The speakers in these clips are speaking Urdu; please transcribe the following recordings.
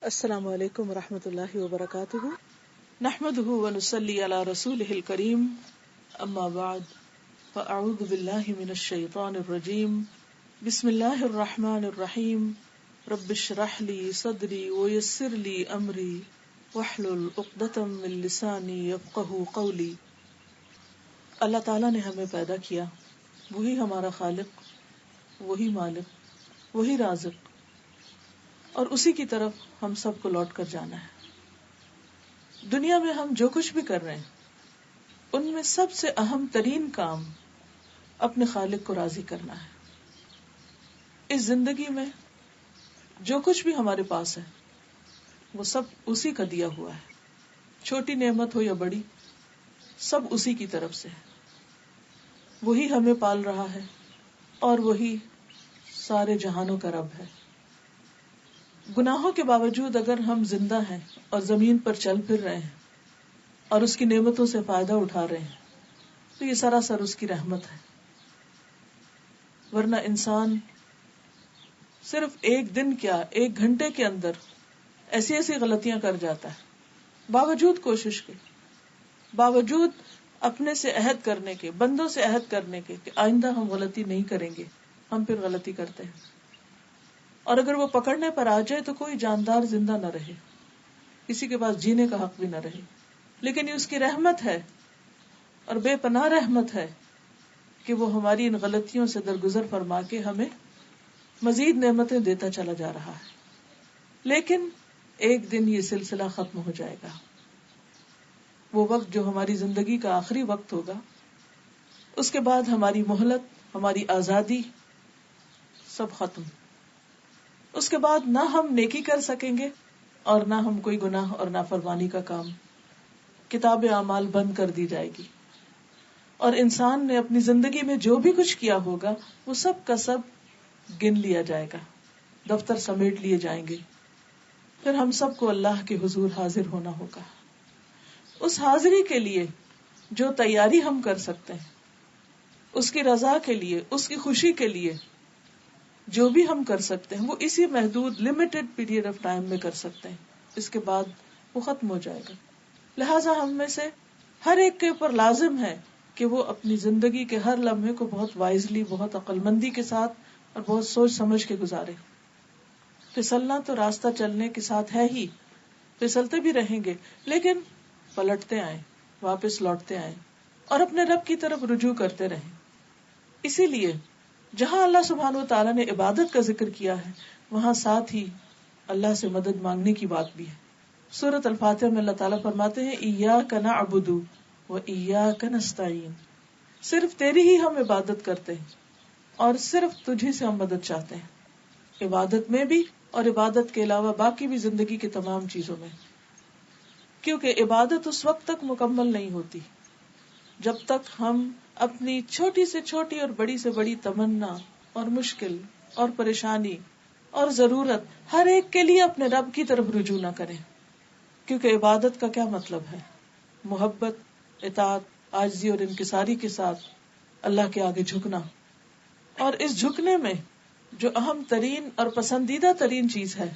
السلام علیکم ورحمۃ اللہ وبرکاتہ نحمده ونصلی علی رسولہ الکریم اما بعد فاعوذ باللہ من الشیطان الرجیم بسم اللہ الرحمن الرحیم رب اشرح لی صدری ویسر لی امری واحلل عقدۃ من لسانی یفقہوا قولی۔ اللہ تعالیٰ نے ہمیں پیدا کیا، وہی ہمارا خالق، وہی مالک، وہی رازق، اور اسی کی طرف ہم سب کو لوٹ کر جانا ہے۔ دنیا میں ہم جو کچھ بھی کر رہے ہیں ان میں سب سے اہم ترین کام اپنے خالق کو راضی کرنا ہے۔ اس زندگی میں جو کچھ بھی ہمارے پاس ہے وہ سب اسی کا دیا ہوا ہے، چھوٹی نعمت ہو یا بڑی، سب اسی کی طرف سے ہے۔ وہی ہمیں پال رہا ہے اور وہی سارے جہانوں کا رب ہے۔ گناہوں کے باوجود اگر ہم زندہ ہیں اور زمین پر چل پھر رہے ہیں اور اس کی نعمتوں سے فائدہ اٹھا رہے ہیں تو یہ سراسر اس کی رحمت ہے، ورنہ انسان صرف ایک دن کیا ایک گھنٹے کے اندر ایسی ایسی غلطیاں کر جاتا ہے، باوجود کوشش کے، باوجود اپنے سے عہد کرنے کے، بندوں سے عہد کرنے کے کہ آئندہ ہم غلطی نہیں کریں گے، ہم پھر غلطی کرتے ہیں۔ اور اگر وہ پکڑنے پر آ جائے تو کوئی جاندار زندہ نہ رہے، کسی کے پاس جینے کا حق بھی نہ رہے، لیکن یہ اس کی رحمت ہے اور بے پناہ رحمت ہے کہ وہ ہماری ان غلطیوں سے درگزر فرما کے ہمیں مزید نعمتیں دیتا چلا جا رہا ہے۔ لیکن ایک دن یہ سلسلہ ختم ہو جائے گا، وہ وقت جو ہماری زندگی کا آخری وقت ہوگا، اس کے بعد ہماری مہلت، ہماری آزادی سب ختم۔ اس کے بعد نہ ہم نیکی کر سکیں گے اور نہ ہم کوئی گناہ اور نافرمانی کا کام، کتاب اعمال بند کر دی جائے گی، اور انسان نے اپنی زندگی میں جو بھی کچھ کیا ہوگا وہ سب کا سب گن لیا جائے گا، دفتر سمیٹ لیے جائیں گے۔ پھر ہم سب کو اللہ کے حضور حاضر ہونا ہوگا۔ اس حاضری کے لیے جو تیاری ہم کر سکتے ہیں، اس کی رضا کے لیے، اس کی خوشی کے لیے جو بھی ہم کر سکتے ہیں وہ اسی محدود لمیٹڈ پیریڈ آف ٹائم میں کر سکتے ہیں، اس کے بعد وہ ختم ہو جائے گا۔ لہٰذا ہم میں سے ہر ایک کے اوپر لازم ہے کہ وہ اپنی زندگی کے ہر لمحے کو بہت وائزلی، بہت عقل مندی کے ساتھ اور بہت سوچ سمجھ کے گزارے۔ پھسلنا تو راستہ چلنے کے ساتھ ہے ہی، پھسلتے بھی رہیں گے، لیکن پلٹتے آئیں، واپس لوٹتے آئیں اور اپنے رب کی طرف رجوع کرتے رہیں۔ اسی لیے جہاں اللہ سبحانہ و تعالیٰ نے عبادت کا ذکر کیا ہے وہاں ساتھ ہی اللہ سے مدد مانگنے کی بات بھی ہے۔ سورۃ الفاتحہ میں اللہ تعالیٰ فرماتے ہیں ایاک نعبد و ایاک نستعین، صرف تیری ہی ہم عبادت کرتے ہیں اور صرف تجھی سے ہم مدد چاہتے ہیں، عبادت میں بھی اور عبادت کے علاوہ باقی بھی زندگی کی تمام چیزوں میں، کیونکہ عبادت اس وقت تک مکمل نہیں ہوتی جب تک ہم اپنی چھوٹی سے چھوٹی اور بڑی سے بڑی تمنا اور مشکل اور پریشانی اور ضرورت ہر ایک کے لیے اپنے رب کی طرف رجوع نہ کریں۔ کیونکہ عبادت کا کیا مطلب ہے؟ محبت، اطاعت، عاجزی اور انکساری کے ساتھ اللہ کے آگے جھکنا، اور اس جھکنے میں جو اہم ترین اور پسندیدہ ترین چیز ہے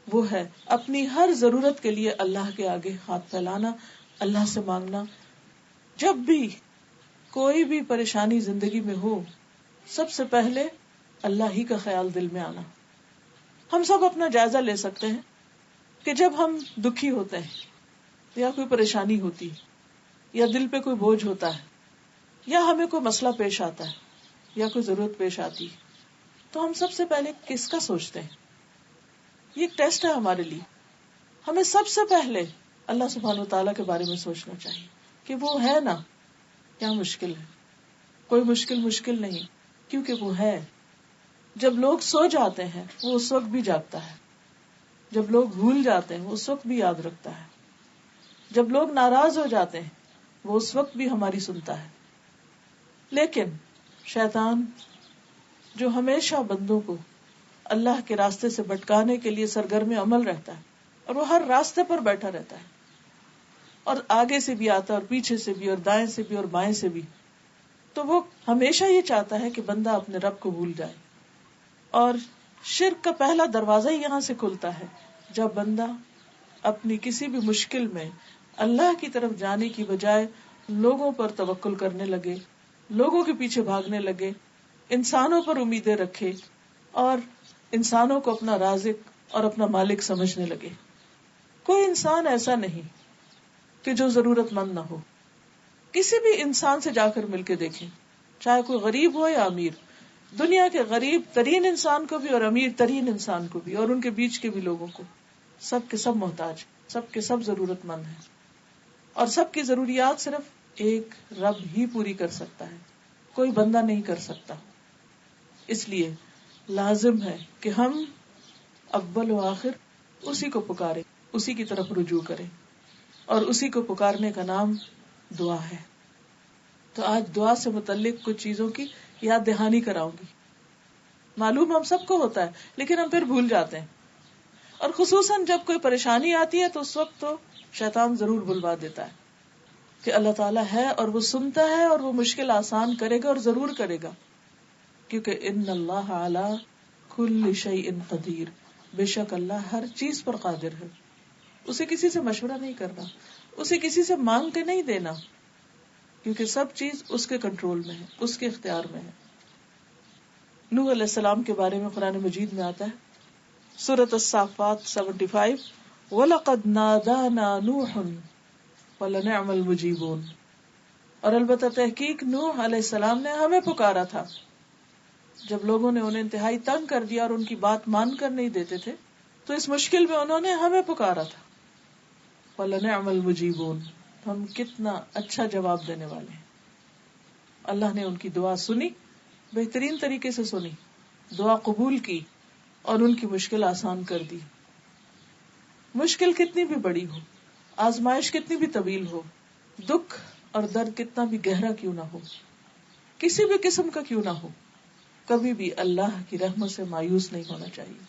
وہ ہے اپنی ہر ضرورت کے لیے اللہ کے آگے ہاتھ پھیلانا، اللہ سے مانگنا۔ جب بھی کوئی بھی پریشانی زندگی میں ہو سب سے پہلے اللہ ہی کا خیال دل میں آنا۔ ہم سب اپنا جائزہ لے سکتے ہیں کہ جب ہم دکھی ہوتے ہیں یا کوئی پریشانی ہوتی یا دل پہ کوئی بوجھ ہوتا ہے یا ہمیں کوئی مسئلہ پیش آتا ہے یا کوئی ضرورت پیش آتی تو ہم سب سے پہلے کس کا سوچتے ہیں؟ یہ ایک ٹیسٹ ہے ہمارے لیے۔ ہمیں سب سے پہلے اللہ سبحانہ و تعالیٰ کے بارے میں سوچنا چاہیے کہ وہ ہے نا، کیا مشکل ہے؟ کوئی مشکل نہیں، کیونکہ وہ ہے۔ جب لوگ سو جاتے ہیں وہ اس وقت بھی جاگتا ہے، جب لوگ بھول جاتے ہیں وہ اس وقت بھی یاد رکھتا ہے، جب لوگ ناراض ہو جاتے ہیں وہ اس وقت بھی ہماری سنتا ہے۔ لیکن شیطان جو ہمیشہ بندوں کو اللہ کے راستے سے بھٹکانے کے لیے سرگرم عمل رہتا ہے اور وہ ہر راستے پر بیٹھا رہتا ہے، اور آگے سے بھی آتا ہے اور پیچھے سے بھی اور دائیں سے بھی اور بائیں سے بھی، تو وہ ہمیشہ یہ چاہتا ہے کہ بندہ اپنے رب کو بھول جائے۔ اور شرک کا پہلا دروازہ ہی یہاں سے کھلتا ہے جب بندہ اپنی کسی بھی مشکل میں اللہ کی طرف جانے کی بجائے لوگوں پر توکل کرنے لگے، لوگوں کے پیچھے بھاگنے لگے، انسانوں پر امیدیں رکھے اور انسانوں کو اپنا رازق اور اپنا مالک سمجھنے لگے. کوئی انسان ایسا نہیں کہ جو ضرورت مند نہ ہو. کسی بھی انسان سے جا کر مل کے دیکھیں، چاہے کوئی غریب ہو یا امیر، دنیا کے غریب ترین انسان کو بھی اور امیر ترین انسان کو بھی اور ان کے بیچ کے بھی لوگوں کو، سب کے سب محتاج، سب کے سب ضرورت مند ہیں، اور سب کی ضروریات صرف ایک رب ہی پوری کر سکتا ہے، کوئی بندہ نہیں کر سکتا. اس لیے لازم ہے کہ ہم اول و آخر اسی کو پکاریں، اسی کی طرف رجوع کریں، اور اسی کو پکارنے کا نام دعا ہے. تو آج دعا سے متعلق کچھ چیزوں کی یاد دہانی کراؤں گی. معلوم ہم سب کو ہوتا ہے لیکن ہم پھر بھول جاتے ہیں، اور خصوصاً جب کوئی پریشانی آتی ہے تو اس وقت تو شیطان ضرور بلوا دیتا ہے کہ اللہ تعالیٰ ہے اور وہ سنتا ہے اور وہ مشکل آسان کرے گا اور ضرور کرے گا، کیونکہ ان اللہ علی کل شیء قدیر، بے شک اللہ ہر چیز پر قادر ہے. اسے کسی سے مشورہ نہیں کرنا، اسے کسی سے مانگ کے نہیں دینا، کیونکہ سب چیز اس کے کنٹرول میں ہے، اس کے اختیار میں ہے. نوح علیہ السلام کے بارے میں قرآن مجید میں آتا ہے سورۃ الصافات 75، وَلَقَدْ نَادَانَا نُوحٌ وَلَنِعْمَ الْمُجِيبُونَ، اور البتہ تحقیق نوح علیہ السلام نے ہمیں پکارا تھا جب لوگوں نے انہیں انتہائی تنگ کر دیا اور ان کی بات مان کر نہیں دیتے تھے، تو اس مشکل میں انہوں نے ہمیں پکارا تھا. وَلَنِعْمَ الْمُجِيبُونَ، ہم کتنا اچھا جواب دینے والے ہیں. اللہ نے ان کی دعا سنی، بہترین طریقے سے سنی، دعا قبول کی اور ان کی مشکل آسان کر دی. مشکل کتنی بھی بڑی ہو، آزمائش کتنی بھی طویل ہو، دکھ اور درد کتنا بھی گہرا کیوں نہ ہو، کسی بھی قسم کا کیوں نہ ہو، کبھی بھی اللہ کی رحمت سے مایوس نہیں ہونا چاہیے،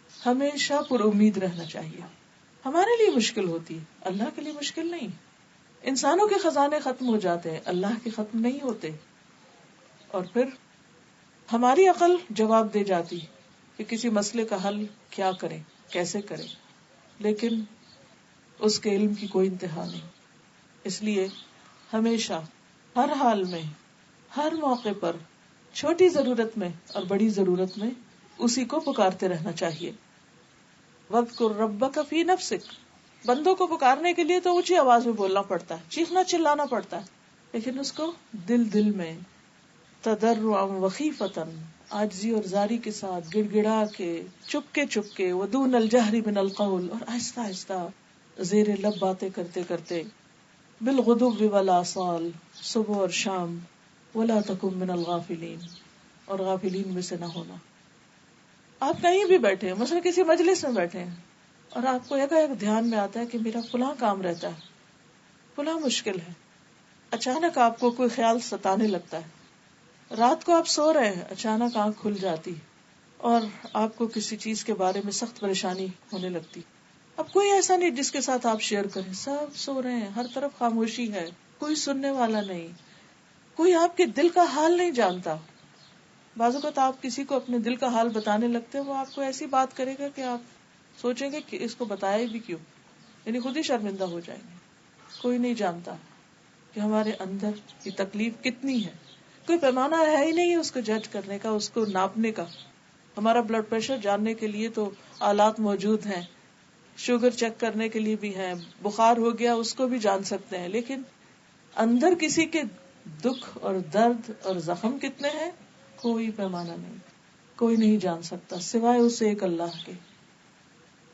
ہمیشہ پر امید رہنا چاہیے. ہمارے لیے مشکل ہوتی ہے، اللہ کے لیے مشکل نہیں. انسانوں کے خزانے ختم ہو جاتے ہیں، اللہ کے ختم نہیں ہوتے. اور پھر ہماری عقل جواب دے جاتی کہ کسی مسئلے کا حل کیا کریں، کیسے کریں، لیکن اس کے علم کی کوئی انتہا نہیں. اس لیے ہمیشہ، ہر حال میں، ہر موقع پر، چھوٹی ضرورت میں اور بڑی ضرورت میں اسی کو پکارتے رہنا چاہیے. وَاذْكُرْ رَبَّكَ فِي نَفْسِكَ، بندوں کو پکارنے کے لیے تو اونچی آواز میں بولنا پڑتا ہے، چیخنا چلانا پڑتا ہے، لیکن اس کو دل دل میں تضرعا وخیفۃ، عاجزی اور زاری کے ساتھ، گڑ گڑا کے، چپ کے ودون الجہر من القول، اور آہستہ آہستہ زیر لب باتیں کرتے کرتے، بالغدو والآصال، صبح اور شام، ولا تکن من الغافلین، اور غافلین میں سے نہ ہونا. آپ کہیں بھی بیٹھے ہیں، مثلا کسی مجلس میں بیٹھے ہیں اور آپ کو ایک دھیان میں آتا ہے کہ میرا فلاں کام رہتا ہے، فلاں مشکل ہے، اچانک آپ کو کوئی خیال ستانے لگتا ہے. رات کو آپ سو رہے ہیں، اچانک آنکھ کھل جاتی اور آپ کو کسی چیز کے بارے میں سخت پریشانی ہونے لگتی. اب کوئی ایسا نہیں جس کے ساتھ آپ شیئر کریں، سب سو رہے ہیں، ہر طرف خاموشی ہے، کوئی سننے والا نہیں، کوئی آپ کے دل کا حال نہیں جانتا. بعض اوقات آپ کسی کو اپنے دل کا حال بتانے لگتے ہیں، وہ آپ کو ایسی بات کرے گا کہ آپ سوچیں گے کہ اس کو بتایا بھی کیوں، یعنی خود ہی شرمندہ ہو جائیں گے. کوئی نہیں جانتا کہ ہمارے اندر یہ تکلیف کتنی ہے. کوئی پیمانہ ہے ہی نہیں اس کو جج کرنے کا، اس کو ناپنے کا. ہمارا بلڈ پریشر جاننے کے لیے تو آلات موجود ہیں، شوگر چیک کرنے کے لیے بھی ہیں، بخار ہو گیا اس کو بھی جان سکتے ہیں، لیکن اندر کسی کے دکھ اور درد اور زخم کتنے ہیں کوئی پیمانہ نہیں، کوئی نہیں جان سکتا سوائے اس ایک اللہ کے.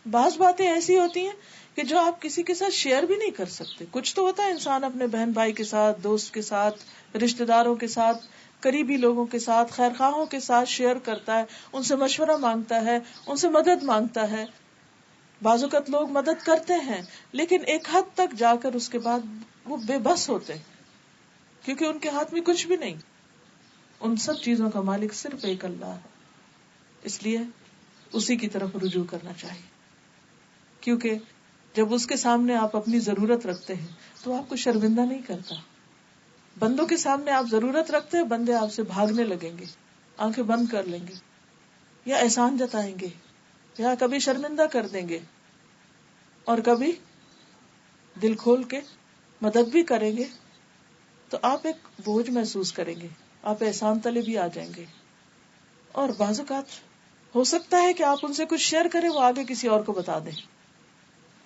بعض باتیں ایسی ہوتی ہیں کہ جو آپ کسی کے ساتھ شیئر بھی نہیں کر سکتے. کچھ تو ہوتا ہے انسان اپنے بہن بھائی کے ساتھ، دوست کے ساتھ، رشتہ داروں کے ساتھ، قریبی لوگوں کے ساتھ، خیر خواہوں کے ساتھ شیئر کرتا ہے، ان سے مشورہ مانگتا ہے، ان سے مدد مانگتا ہے. بعض اوقات لوگ مدد کرتے ہیں لیکن ایک حد تک جا کر اس کے بعد وہ بے بس ہوتے کیونکہ ان کے ہاتھ میں کچھ بھی نہیں. ان سب چیزوں کا مالک صرف ایک اللہ ہے، اس لیے اسی کی طرف رجوع کرنا چاہیے. کیونکہ جب اس کے سامنے آپ اپنی ضرورت رکھتے ہیں تو آپ کو شرمندہ نہیں کرتا. بندوں کے سامنے آپ ضرورت رکھتے ہیں، بندے آپ سے بھاگنے لگیں گے، آنکھیں بند کر لیں گے یا احسان جتائیں گے یا کبھی شرمندہ کر دیں گے اور کبھی دل کھول کے مدد بھی کریں گے، تو آپ ایک بوجھ محسوس کریں گے، آپ احسان تلے بھی آ جائیں گے. اور بعض اوقات ہو سکتا ہے کہ آپ ان سے کچھ شیئر کریں، وہ آگے کسی اور کو بتا دیں،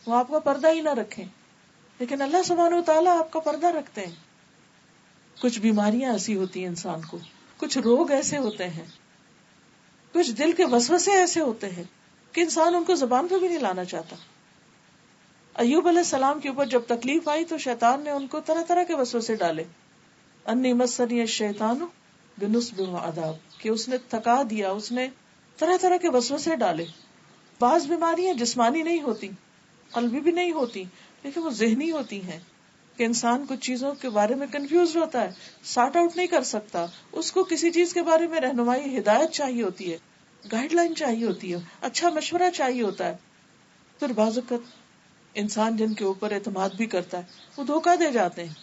وہ آپ کا پردہ ہی نہ رکھیں، لیکن اللہ سبحانہ و تعالیٰ آپ کا پردہ رکھتے ہیں. کچھ بیماریاں ایسی ہوتی ہیں انسان کو، کچھ روگ ایسے ہوتے ہیں، کچھ دل کے وسوسے ایسے ہوتے ہیں کہ انسان ان کو زبان پہ بھی نہیں لانا چاہتا. ایوب علیہ السلام کے اوپر جب تکلیف آئی تو شیطان نے ان کو طرح طرح کے وسوسے ڈالے. انی مسنی الشیطان بنصب وعذاب، کہ اس نے تھکا دیا، اس نے طرح طرح کے وسوسے ڈالے. بعض بیماریاں جسمانی نہیں ہوتی، قلبی بھی نہیں ہوتی، لیکن وہ ذہنی ہوتی ہیں کہ انسان کچھ چیزوں کے بارے میں کنفیوز ہوتا ہے، سارٹ آؤٹ نہیں کر سکتا، اس کو کسی چیز کے بارے میں رہنمائی، ہدایت چاہیے ہوتی ہے، گائیڈ لائن چاہیے ہوتی ہے، اچھا مشورہ چاہیے ہوتا ہے. پھر بعض اوقات انسان جن کے اوپر اعتماد بھی کرتا ہے وہ دھوکہ دے جاتے ہیں.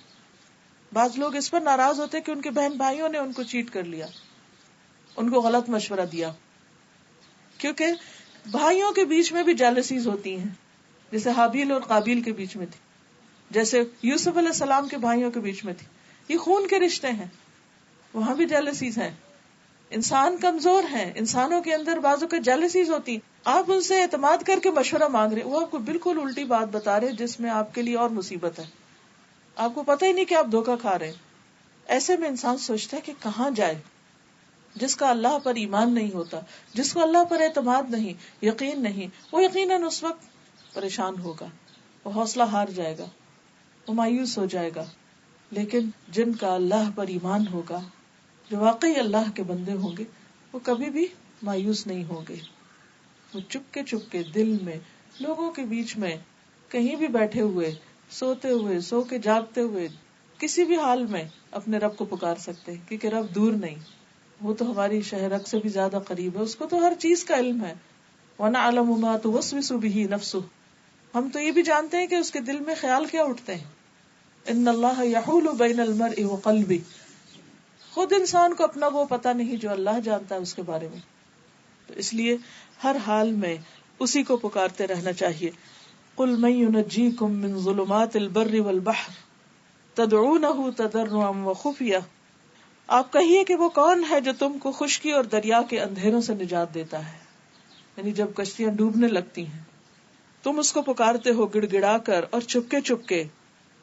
بعض لوگ اس پر ناراض ہوتے ہیں کہ ان کے بہن بھائیوں نے ان کو چیٹ کر لیا، ان کو غلط مشورہ دیا، کیونکہ بھائیوں کے بیچ میں بھی جیلسیز ہوتی ہیں، جیسے حابیل اور قابیل کے بیچ میں تھی، جیسے یوسف علیہ السلام کے بھائیوں کے بیچ میں تھی. یہ خون کے رشتے ہیں، وہاں بھی جیلسیز ہیں. انسان کمزور ہیں، انسانوں کے اندر بعضوں کے جیلسیز ہوتی. آپ ان سے اعتماد کر کے مشورہ مانگ رہے، وہ آپ کو بالکل الٹی بات بتا رہے جس میں آپ کے لیے اور مصیبت ہے، آپ کو پتہ ہی نہیں کہ آپ دھوکہ کھا رہے ہیں. ایسے میں انسان سوچتا ہے کہ کہاں جائے. جس کا اللہ پر ایمان نہیں ہوتا، جس کو اللہ پر اعتماد نہیں، یقین نہیں، وہ یقیناً اس وقت پریشان ہوگا، وہ حوصلہ ہار جائے گا، وہ مایوس ہو جائے گا. لیکن جن کا اللہ پر ایمان ہوگا، جو واقعی اللہ کے بندے ہوں گے، وہ کبھی بھی مایوس نہیں ہوں گے. وہ چپ کے دل میں، لوگوں کے بیچ میں، کہیں بھی بیٹھے ہوئے، سوتے ہوئے، سو کے جاگتے ہوئے، کسی بھی حال میں اپنے رب کو پکار سکتے ہیں، کیونکہ رب دور نہیں، وہ تو ہماری شہرک سے بھی زیادہ قریب ہے، اس کو تو ہر چیز کا علم ہے. وَنَعْلَمُ مَا تُوَسْوِسُ بِهِ نَفْسُهُ، ہم تو یہ بھی جانتے ہیں کہ اس کے دل میں خیال کیا اٹھتے ہیں. ان اللہ یحول بین المرء وقلبہ، خود انسان کو اپنا وہ پتہ نہیں جو اللہ جانتا ہے اس کے بارے میں. تو اس لیے ہر حال میں اسی کو پکارتے رہنا چاہیے. قل من ينجيكم من ظلمات البر والبحر تدعونه تضرعا وخفيا، آپ کہیے کہ وہ کون ہے جو تم کو خشکی اور دریا کے اندھیروں سے نجات دیتا ہے. یعنی جب کشتیاں ڈوبنے لگتی ہیں تم اس کو پکارتے ہو گڑ گڑا کر اور چپکے چپکے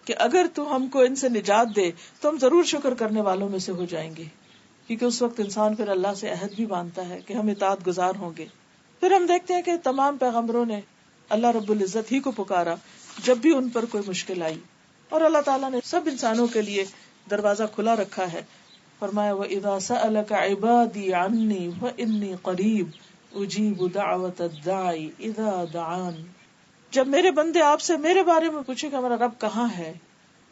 کہ اگر تو ہم کو ان سے نجات دے تو ہم ضرور شکر کرنے والوں میں سے ہو جائیں گے. کیونکہ اس وقت انسان پھر اللہ سے عہد بھی باندھتا ہے کہ ہم اطاعت گزار ہوں گے. پھر ہم دیکھتے ہیں کہ تمام پیغمبروں نے اللہ رب العزت ہی کو پکارا جب بھی ان پر کوئی مشکل آئی، اور اللہ تعالیٰ نے سب انسانوں کے لیے دروازہ کھلا رکھا ہے. فرمایا وَإِذَا سَأَلَكَ عِبَادِي عَنِّي فَإِنِّي قَرِيبٌ أُجِيبُ دَعْوَةَ الدَّاعِ إِذَا دَعَانِ، جب میرے بندے آپ سے میرے بارے میں پوچھے کہ ہمارا رب کہاں ہے،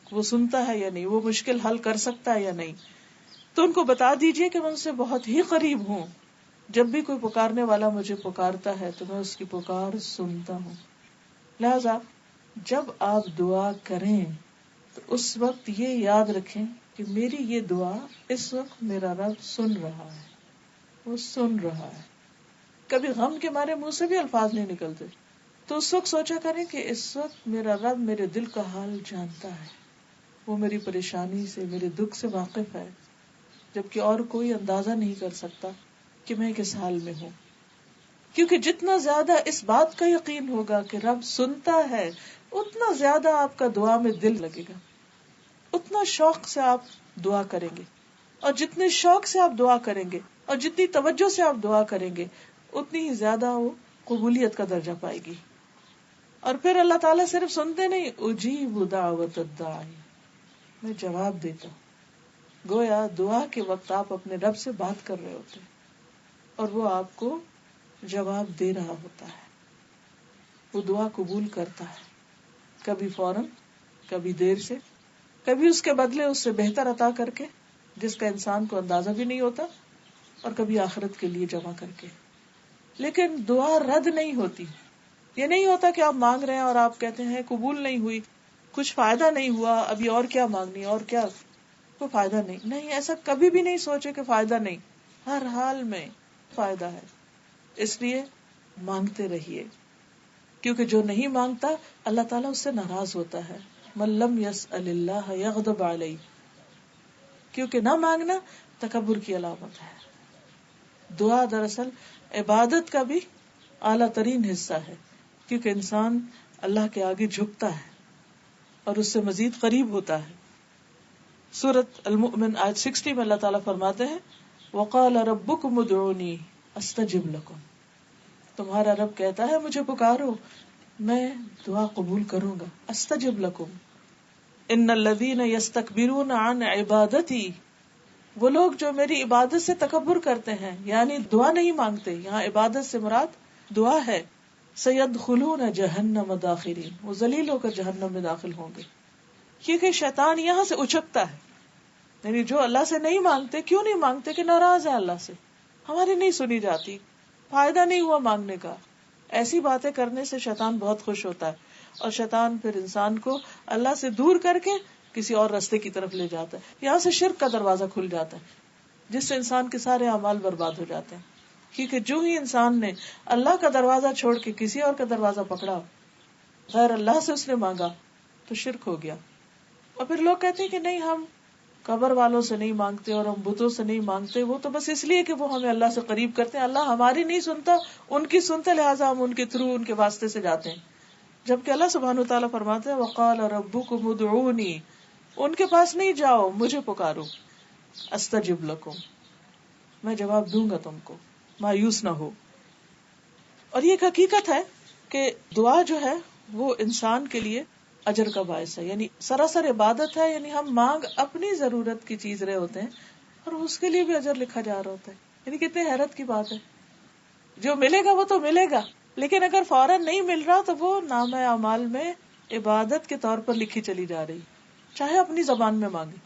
وہ سنتا ہے یا نہیں، وہ مشکل حل کر سکتا ہے یا نہیں، تو ان کو بتا دیجئے کہ میں ان سے بہت ہی قریب ہوں. جب بھی کوئی پکارنے والا مجھے پکارتا ہے تو میں اس کی پکار سنتا ہوں. لہذا جب آپ دعا کریں تو اس وقت یہ یاد رکھیں کہ میری یہ دعا اس وقت میرا رب سن رہا ہے، وہ سن رہا ہے. کبھی غم کے مارے منہ سے بھی الفاظ نہیں نکلتے تو اس وقت سوچا کریں کہ اس وقت میرا رب میرے دل کا حال جانتا ہے، وہ میری پریشانی سے، میرے دکھ سے واقف ہے، جبکہ اور کوئی اندازہ نہیں کر سکتا کہ میں کس حال میں ہوں. کیونکہ جتنا زیادہ اس بات کا یقین ہوگا کہ رب سنتا ہے، اتنا زیادہ آپ کا دعا میں دل لگے گا، اتنا شوق سے آپ دعا کریں گے، اور جتنے شوق سے آپ دعا کریں گے اور جتنی توجہ سے آپ دعا کریں گے اتنی ہی زیادہ وہ قبولیت کا درجہ پائے گی. اور پھر اللہ تعالیٰ صرف سنتے نہیں، اجیب دعوت الداعی، میں جواب دیتا ہوں. گویا دعا کے وقت آپ اپنے رب سے بات کر رہے ہوتے ہیں اور وہ آپ کو جواب دے رہا ہوتا ہے. وہ دعا قبول کرتا ہے، کبھی فوراً، کبھی دیر سے، کبھی اس کے بدلے اس سے بہتر عطا کر کے جس کا انسان کو اندازہ بھی نہیں ہوتا، اور کبھی آخرت کے لیے جمع کر کے. لیکن دعا رد نہیں ہوتی. یہ نہیں ہوتا کہ آپ مانگ رہے ہیں اور آپ کہتے ہیں قبول نہیں ہوئی، کچھ فائدہ نہیں ہوا، ابھی اور کیا مانگنی، اور کیا، کوئی فائدہ نہیں. نہیں، ایسا کبھی بھی نہیں سوچے کہ فائدہ نہیں، ہر حال میں فائدہ ہے. اس لیے مانگتے رہیے، کیونکہ جو نہیں مانگتا اللہ تعالیٰ اس سے ناراض ہوتا ہے. من لم یسأل اللہ یغضب علیہ، کیونکہ نہ مانگنا تکبر کی علامت ہے. دعا دراصل عبادت کا بھی اعلیٰ ترین حصہ ہے، کیونکہ انسان اللہ کے آگے جھکتا ہے اور اس سے مزید قریب ہوتا ہے. سورۃ المؤمن آیت 60 میں اللہ تعالیٰ فرماتے ہیں وقال ربکم ادعونی استجب لکم، تمہارا رب کہتا ہے مجھے پکارو میں دعا قبول کروں گا. استجب لکم ان الذین یستکبرون عن عبادتی، وہ لوگ جو میری عبادت سے تکبر کرتے ہیں یعنی دعا نہیں مانگتے، یہاں عبادت سے مراد دعا ہے. سیدخلون جہنم داخرین، وہ ذلیل ہو کر جہنم میں داخل ہوں گے. کیونکہ شیطان یہاں سے اچکتا ہے، یعنی جو اللہ سے نہیں مانگتے، کیوں نہیں مانگتے؟ کہ ناراض ہے اللہ سے، ہماری نہیں سنی جاتی، فائدہ نہیں ہوا مانگنے کا. ایسی باتیں کرنے سے شیطان بہت خوش ہوتا ہے، اور شیطان پھر انسان کو اللہ سے دور کر کے کسی اور راستے کی طرف لے جاتا ہے. یہاں سے شرک کا دروازہ کھل جاتا ہے جس سے انسان کے سارے اعمال برباد ہو جاتے ہیں. کیونکہ جو ہی انسان نے اللہ کا دروازہ چھوڑ کے کسی اور کا دروازہ پکڑا، غیر اللہ سے اس نے مانگا، تو شرک ہو گیا. اور پھر لوگ کہتے ہیں کہ نہیں ہم قبر والوں سے نہیں مانگتے اور ہم بتوں سے نہیں مانگتے، وہ تو بس اس لیے کہ وہ ہمیں اللہ سے قریب کرتے ہیں، اللہ ہماری نہیں سنتا ان کی سنتے، لہٰذا ہم ان کے تھرو ان کے واسطے سے جاتے ہیں. جبکہ اللہ سبحانہ وتعالیٰ فرماتے ہیں وقال ربکم ادعونی، ان کے پاس نہیں جاؤ، مجھے پکارو، استجب لکم، میں جواب دوں گا تم کو، مایوس نہ ہو. اور یہ ایک حقیقت ہے کہ دعا جو ہے وہ انسان کے لیے اجر کا باعث ہے، یعنی سراسر عبادت ہے، یعنی ہم مانگ اپنی ضرورت کی چیز رہے ہوتے ہیں اور اس کے لیے بھی اجر لکھا جا رہا ہوتا ہے. یعنی کتنے حیرت کی بات ہے، جو ملے گا وہ تو ملے گا، لیکن اگر فوراً نہیں مل رہا تو وہ نامہ اعمال میں عبادت کے طور پر لکھی چلی جا رہی، چاہے اپنی زبان میں مانگے،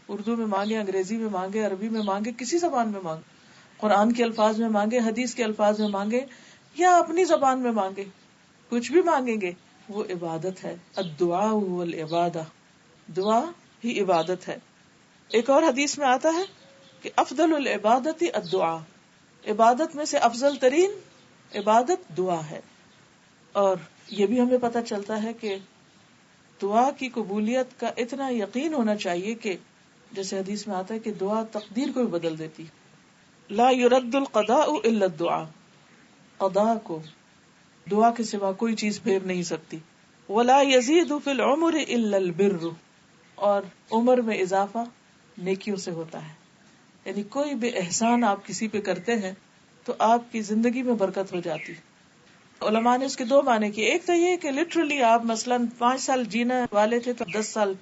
اردو میں مانگے، انگریزی میں مانگے، عربی میں مانگے، کسی زبان میں مانگے، قرآن کے الفاظ میں مانگے، حدیث کے الفاظ میں مانگے، یا اپنی زبان میں مانگے، کچھ بھی مانگیں گے وہ عبادت ہے. الدعاء والعبادہ، دعا ہی عبادت ہے. ایک اور حدیث میں آتا ہے کہ افضل العبادت الدعاء، عبادت میں سے افضل ترین عبادت دعا ہے. اور یہ بھی ہمیں پتہ چلتا ہے کہ دعا کی قبولیت کا اتنا یقین ہونا چاہیے کہ جیسے حدیث میں آتا ہے کہ دعا تقدیر کو بھی بدل دیتی. لا يرد القضاء الا الدعاء، قضاء کو دعا کے سوا کوئی چیز پھیر نہیں سکتی. ولا يزيد في العمر الا البر، اور عمر میں اضافہ نیکیوں سے ہوتا ہے. یعنی کوئی بھی احسان آپ کسی پہ کرتے ہیں تو آپ کی زندگی میں برکت ہو جاتی. علماء نے اس کے دو معنی کیے. ایک تو یہ کہ لٹرلی آپ مثلاً 5 سال جینے والے تھے تو 10 سال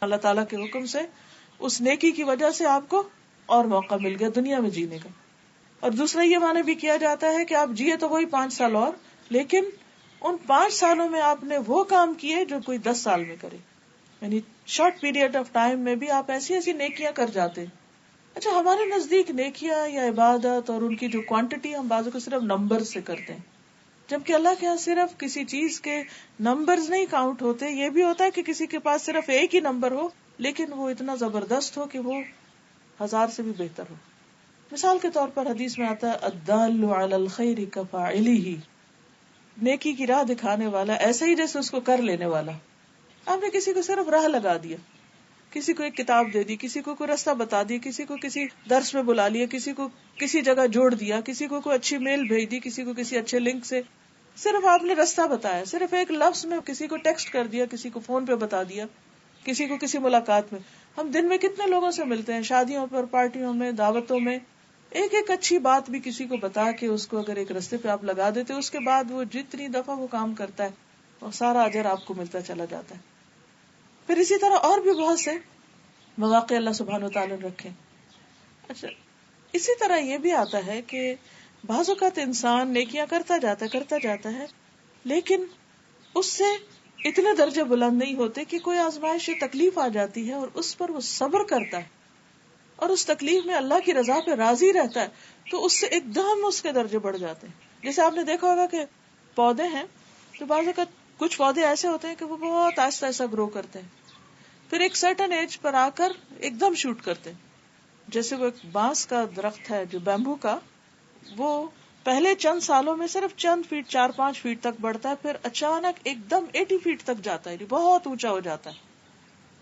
اللہ تعالیٰ کے حکم سے اس نیکی کی وجہ سے آپ کو اور موقع مل گیا دنیا میں جینے کا. اور دوسرا یہ معنی بھی کیا جاتا ہے کہ آپ جیے تو وہی 5 سال اور، لیکن ان 5 سالوں میں آپ نے وہ کام کیے جو کوئی 10 سال میں کرے. یعنی شارٹ پیریڈ آف ٹائم میں بھی آپ ایسی ایسی نیکیاں کر جاتے. اچھا، ہمارے نزدیک نیکیاں یا عبادت اور ان کی جو کوانٹٹی ہم بعضوں کو صرف نمبر سے کرتے ہیں، جبکہ اللہ کے یہاں صرف کسی چیز کے نمبرز نہیں کاؤنٹ ہوتے. یہ بھی ہوتا ہے کہ کسی کے پاس صرف ایک ہی نمبر ہو لیکن وہ اتنا زبردست ہو کہ وہ 1000 سے بھی بہتر ہو. مثال کے طور پر حدیث میں آتا ہے الدال علی الخیر کفاعلہ، نیکی کی راہ دکھانے والا ایسا ہی جیسے اس کو کر لینے والا. آپ نے کسی کو صرف راہ لگا دیا، کسی کو ایک کتاب دے دی، کسی کو کوئی راستہ بتا دیا، کسی کو کسی درس میں بلا لیا، کسی کو کسی جگہ جوڑ دیا، کسی کو کوئی اچھی میل بھیج دی، کسی کو کسی اچھے لنک سے، صرف آپ نے راستہ بتایا، صرف ایک لفظ میں کسی کو ٹیکسٹ کر دیا، کسی کو فون پہ بتا دیا، کسی کو کسی ملاقات میں. ہم دن میں کتنے لوگوں سے ملتے ہیں، شادیوں پر، پارٹیوں میں، دعوتوں میں. ایک ایک اچھی بات بھی کسی کو بتا کے اس کو اگر ایک راستے پہ آپ لگا دیتے، اس کے بعد وہ جتنی دفعہ وہ کام کرتا ہے وہ سارا اجر آپ کو ملتا چلا جاتا ہے. پھر اسی طرح اور بھی بہت سے مواقع اللہ سبحانہ وتعالی نے رکھے. اچھا، اسی طرح یہ بھی آتا ہے کہ بعض اوقات انسان نیکیاں کرتا جاتا ہے لیکن اس سے اتنے درجے بلند نہیں ہوتے کہ کوئی آزمائش یا تکلیف آ جاتی ہے اور اس پر وہ صبر کرتا ہے اور اس تکلیف میں اللہ کی رضا پہ راضی رہتا ہے تو اس سے ایک دم اس کے درجے بڑھ جاتے ہیں. جیسے آپ نے دیکھا ہوگا کہ پودے ہیں تو بعض اوقات کچھ پودے ایسے ہوتے ہیں کہ وہ بہت آہستہ آہستہ گرو کرتے ہیں، پھر ایک سرٹن ایج پر آ کر ایک دم شوٹ کرتے ہیں. جیسے وہ ایک بانس کا درخت ہے جو بیمبو کا، وہ پہلے چند سالوں میں صرف چند فیٹ 4-5 فیٹ تک بڑھتا ہے، پھر اچانک ایک دم 80 فیٹ تک جاتا ہے، بہت اونچا ہو جاتا ہے.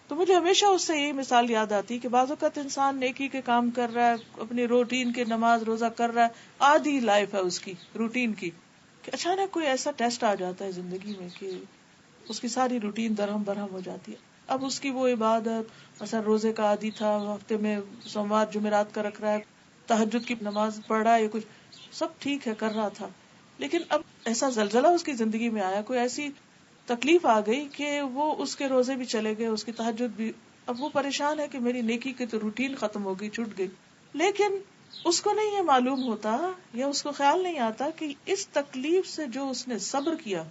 تو مجھے ہمیشہ اس سے یہی مثال یاد آتی کہ بعض اوقات انسان نیکی کے کام کر رہا ہے، اپنی روٹین کے نماز روزہ کر رہا ہے، آدھی لائف ہے اس کی روٹین کی، کہ اچانک کوئی ایسا ٹیسٹ آ جاتا ہے زندگی میں کہ اس کی ساری روٹین درہم برہم ہو جاتی ہے. اب اس کی وہ عبادت، مثلا روزے کا عادی تھا، ہفتے میں سوموار جمعرات کا رکھ رہا ہے، تہجد کی نماز پڑھ رہا ہے، یہ کچھ سب ٹھیک ہے کر رہا تھا، لیکن اب ایسا زلزلہ اس کی زندگی میں آیا، کوئی ایسی تکلیف آ گئی کہ وہ اس کے روزے بھی چلے گئے، اس کی تہجد بھی. اب وہ پریشان ہے کہ میری نیکی کی تو روٹین ختم ہو گئی، چھوٹ گئی. لیکن اس کو نہیں یہ معلوم ہوتا یا اس کو خیال نہیں آتا کہ اس تکلیف سے جو اس نے صبر کیا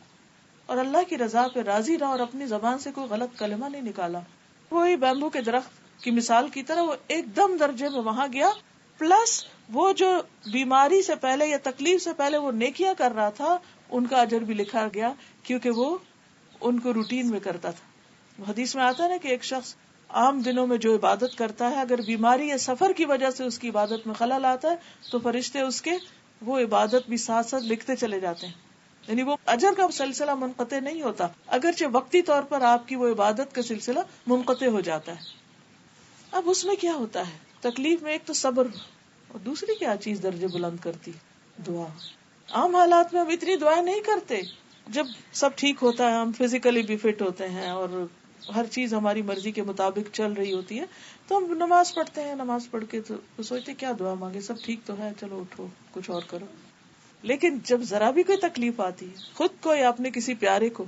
اور اللہ کی رضا پہ راضی رہا اور اپنی زبان سے کوئی غلط کلمہ نہیں نکالا، وہی بیمبو کے درخت کی مثال کی طرح وہ ایک دم درجے میں وہاں گیا. پلس وہ جو بیماری سے پہلے یا تکلیف سے پہلے وہ نیکیاں کر رہا تھا، ان کا اجر بھی لکھا گیا، کیونکہ وہ ان کو روٹین میں کرتا تھا. حدیث میں آتا ہے نا کہ ایک شخص عام دنوں میں جو عبادت کرتا ہے، اگر بیماری یا سفر کی وجہ سے اس کی عبادت میں خلل آتا ہے تو فرشتے اس کے وہ عبادت بھی ساتھ ساتھ لکھتے چلے جاتے ہیں. یعنی وہ اجر کا سلسلہ منقطع نہیں ہوتا، اگرچہ وقتی طور پر آپ کی وہ عبادت کا سلسلہ منقطع ہو جاتا ہے. اب اس میں کیا ہوتا ہے، تکلیف میں ایک تو صبر، اور دوسری کیا چیز درجے بلند کرتی؟ دعا. عام حالات میں ہم اتنی دعائیں نہیں کرتے. جب سب ٹھیک ہوتا ہے، ہم فزیکلی بھی فٹ ہوتے ہیں اور ہر چیز ہماری مرضی کے مطابق چل رہی ہوتی ہے، تو ہم نماز پڑھتے ہیں، نماز پڑھ کے تو سوچتے کیا دعا مانگے، سب ٹھیک تو ہے، چلو اٹھو کچھ اور کرو. لیکن جب ذرا بھی کوئی تکلیف آتی ہے، خود کو یا اپنے کسی پیارے کو،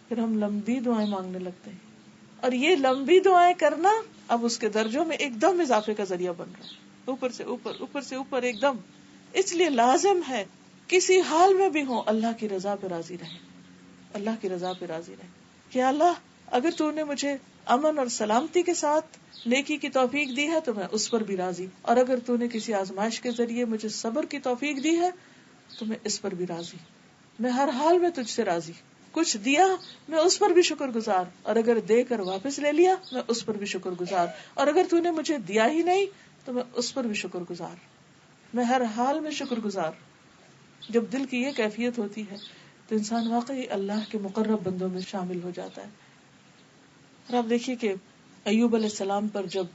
پھر ہم لمبی دعائیں مانگنے لگتے ہیں. اور یہ لمبی دعائیں کرنا اب اس کے درجوں میں ایک دم اضافے کا ذریعہ بن رہا ہے، اوپر سے اوپر، اوپر سے اوپر ایک دم. اس لیے لازم ہے کسی حال میں بھی ہو اللہ کی رضا پہ راضی رہے، اللہ کی رضا پہ راضی رہے کہ اللہ اگر تو نے مجھے امن اور سلامتی کے ساتھ نیکی کی توفیق دی ہے تو میں اس پر بھی راضی، اور اگر تو نے کسی آزمائش کے ذریعے مجھے صبر کی توفیق دی ہے تو میں اس پر بھی راضی. میں ہر حال میں تجھ سے راضی. کچھ دیا میں اس پر بھی شکر گزار، اور اگر دے کر واپس لے لیا میں اس پر بھی شکر گزار، اور اگر تو نے مجھے دیا ہی نہیں تو میں اس پر بھی شکر گزار. میں ہر حال میں شکر گزار. جب دل کی یہ کیفیت ہوتی ہے تو انسان واقعی اللہ کے مقرب بندوں میں شامل ہو جاتا ہے. اور آپ دیکھیے کہ ایوب علیہ السلام پر جب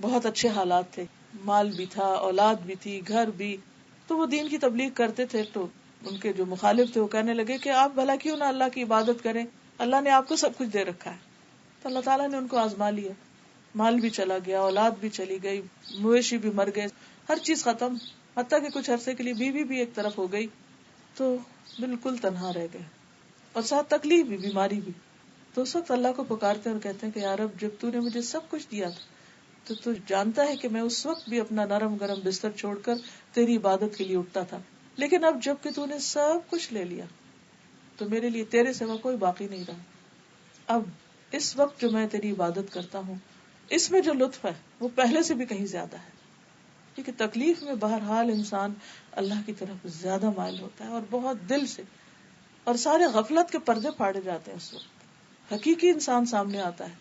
بہت اچھے حالات تھے، مال بھی تھا، اولاد بھی تھی، گھر بھی، تو وہ دین کی تبلیغ کرتے تھے، تو ان کے جو مخالف تھے وہ کہنے لگے کہ آپ بھلا کیوں نہ اللہ کی عبادت کریں، اللہ نے آپ کو سب کچھ دے رکھا ہے. تو اللہ تعالیٰ نے ان کو آزما لیا، مال بھی چلا گیا، اولاد بھی چلی گئی، مویشی بھی مر گئے، ہر چیز ختم، حتیٰ کہ کچھ عرصے کے لیے بیوی بھی ایک طرف ہو گئی، تو بالکل تنہا رہ گئے، اور ساتھ تکلیف بھی، بیماری بھی. تو اس وقت اللہ کو پکارتے ہیں اور کہتے ہیں کہ یا رب جب تو نے مجھے سب کچھ دیا تھا تو جانتا ہے کہ میں اس وقت بھی اپنا نرم گرم بستر چھوڑ کر تیری عبادت کے لیے اٹھتا تھا، لیکن اب جب کہ تو نے سب کچھ لے لیا تو میرے لیے تیرے سوا کوئی باقی نہیں رہا. اب اس وقت جو میں تیری عبادت کرتا ہوں اس میں جو لطف ہے وہ پہلے سے بھی کہیں زیادہ ہے، کیونکہ تکلیف میں بہرحال انسان اللہ کی طرف زیادہ مائل ہوتا ہے اور بہت دل سے، اور سارے غفلت کے پردے پھاڑے جاتے ہیں. اس وقت حقیقی انسان سامنے آتا ہے.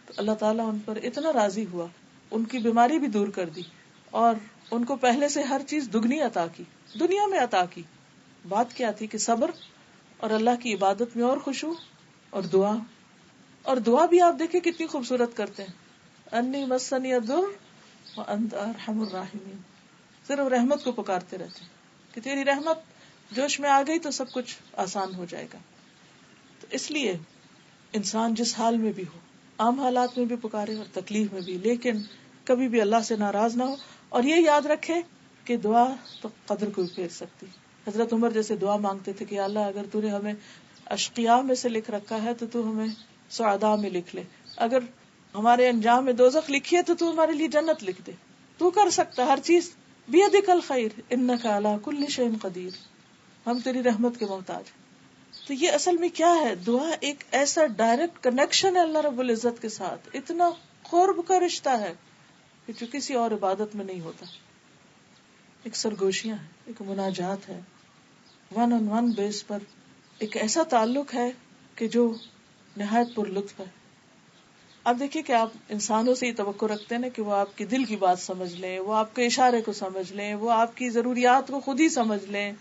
تو اللہ تعالیٰ ان پر اتنا راضی ہوا، ان کی بیماری بھی دور کر دی اور ان کو پہلے سے ہر چیز دگنی عطا کی، دنیا میں عطا کی. بات کیا تھی کہ صبر اور اللہ کی عبادت میں اور خشوع اور دعا. اور دعا بھی آپ دیکھیں کتنی خوبصورت کرتے ہیں، انی مسنی الضر وانت ارحم الراحمین. صرف رحمت کو پکارتے رہتے ہیں کہ تیری رحمت جوش میں آ گئی تو سب کچھ آسان ہو جائے گا. تو اس لیے انسان جس حال میں بھی ہو، عام حالات میں بھی پکارے اور تکلیف میں بھی، لیکن کبھی بھی اللہ سے ناراض نہ ہو. اور یہ یاد رکھے کہ دعا تو قدر کو بھی پھیر سکتی. حضرت عمر جیسے دعا مانگتے تھے کہ اللہ اگر تو نے ہمیں اشقیاء میں سے لکھ رکھا ہے تو ہمیں سعداء میں لکھ لے، اگر ہمارے انجام میں دوزخ لکھی ہے تو ہمارے لیے جنت لکھ دے. تو کر سکتا ہر چیز، بیدک الخیر انک علی کل شیء قدیر. ہم تیری رحمت کے محتاج. تو یہ اصل میں کیا ہے، دعا ایک ایسا ڈائریکٹ کنیکشن ہے اللہ رب العزت کے ساتھ، اتنا قرب کا رشتہ ہے کہ جو کسی اور عبادت میں نہیں ہوتا. ایک سرگوشیاں ہے، ایک مناجات ہے، ون آن ون بیس پر ایک ایسا تعلق ہے کہ جو نہایت پر لطف ہے. آپ دیکھیے کہ آپ انسانوں سے ہی توقع رکھتے ہیں نا کہ وہ آپ کی دل کی بات سمجھ لیں، وہ آپ کے اشارے کو سمجھ لیں، وہ آپ کی ضروریات کو خود ہی سمجھ لیں.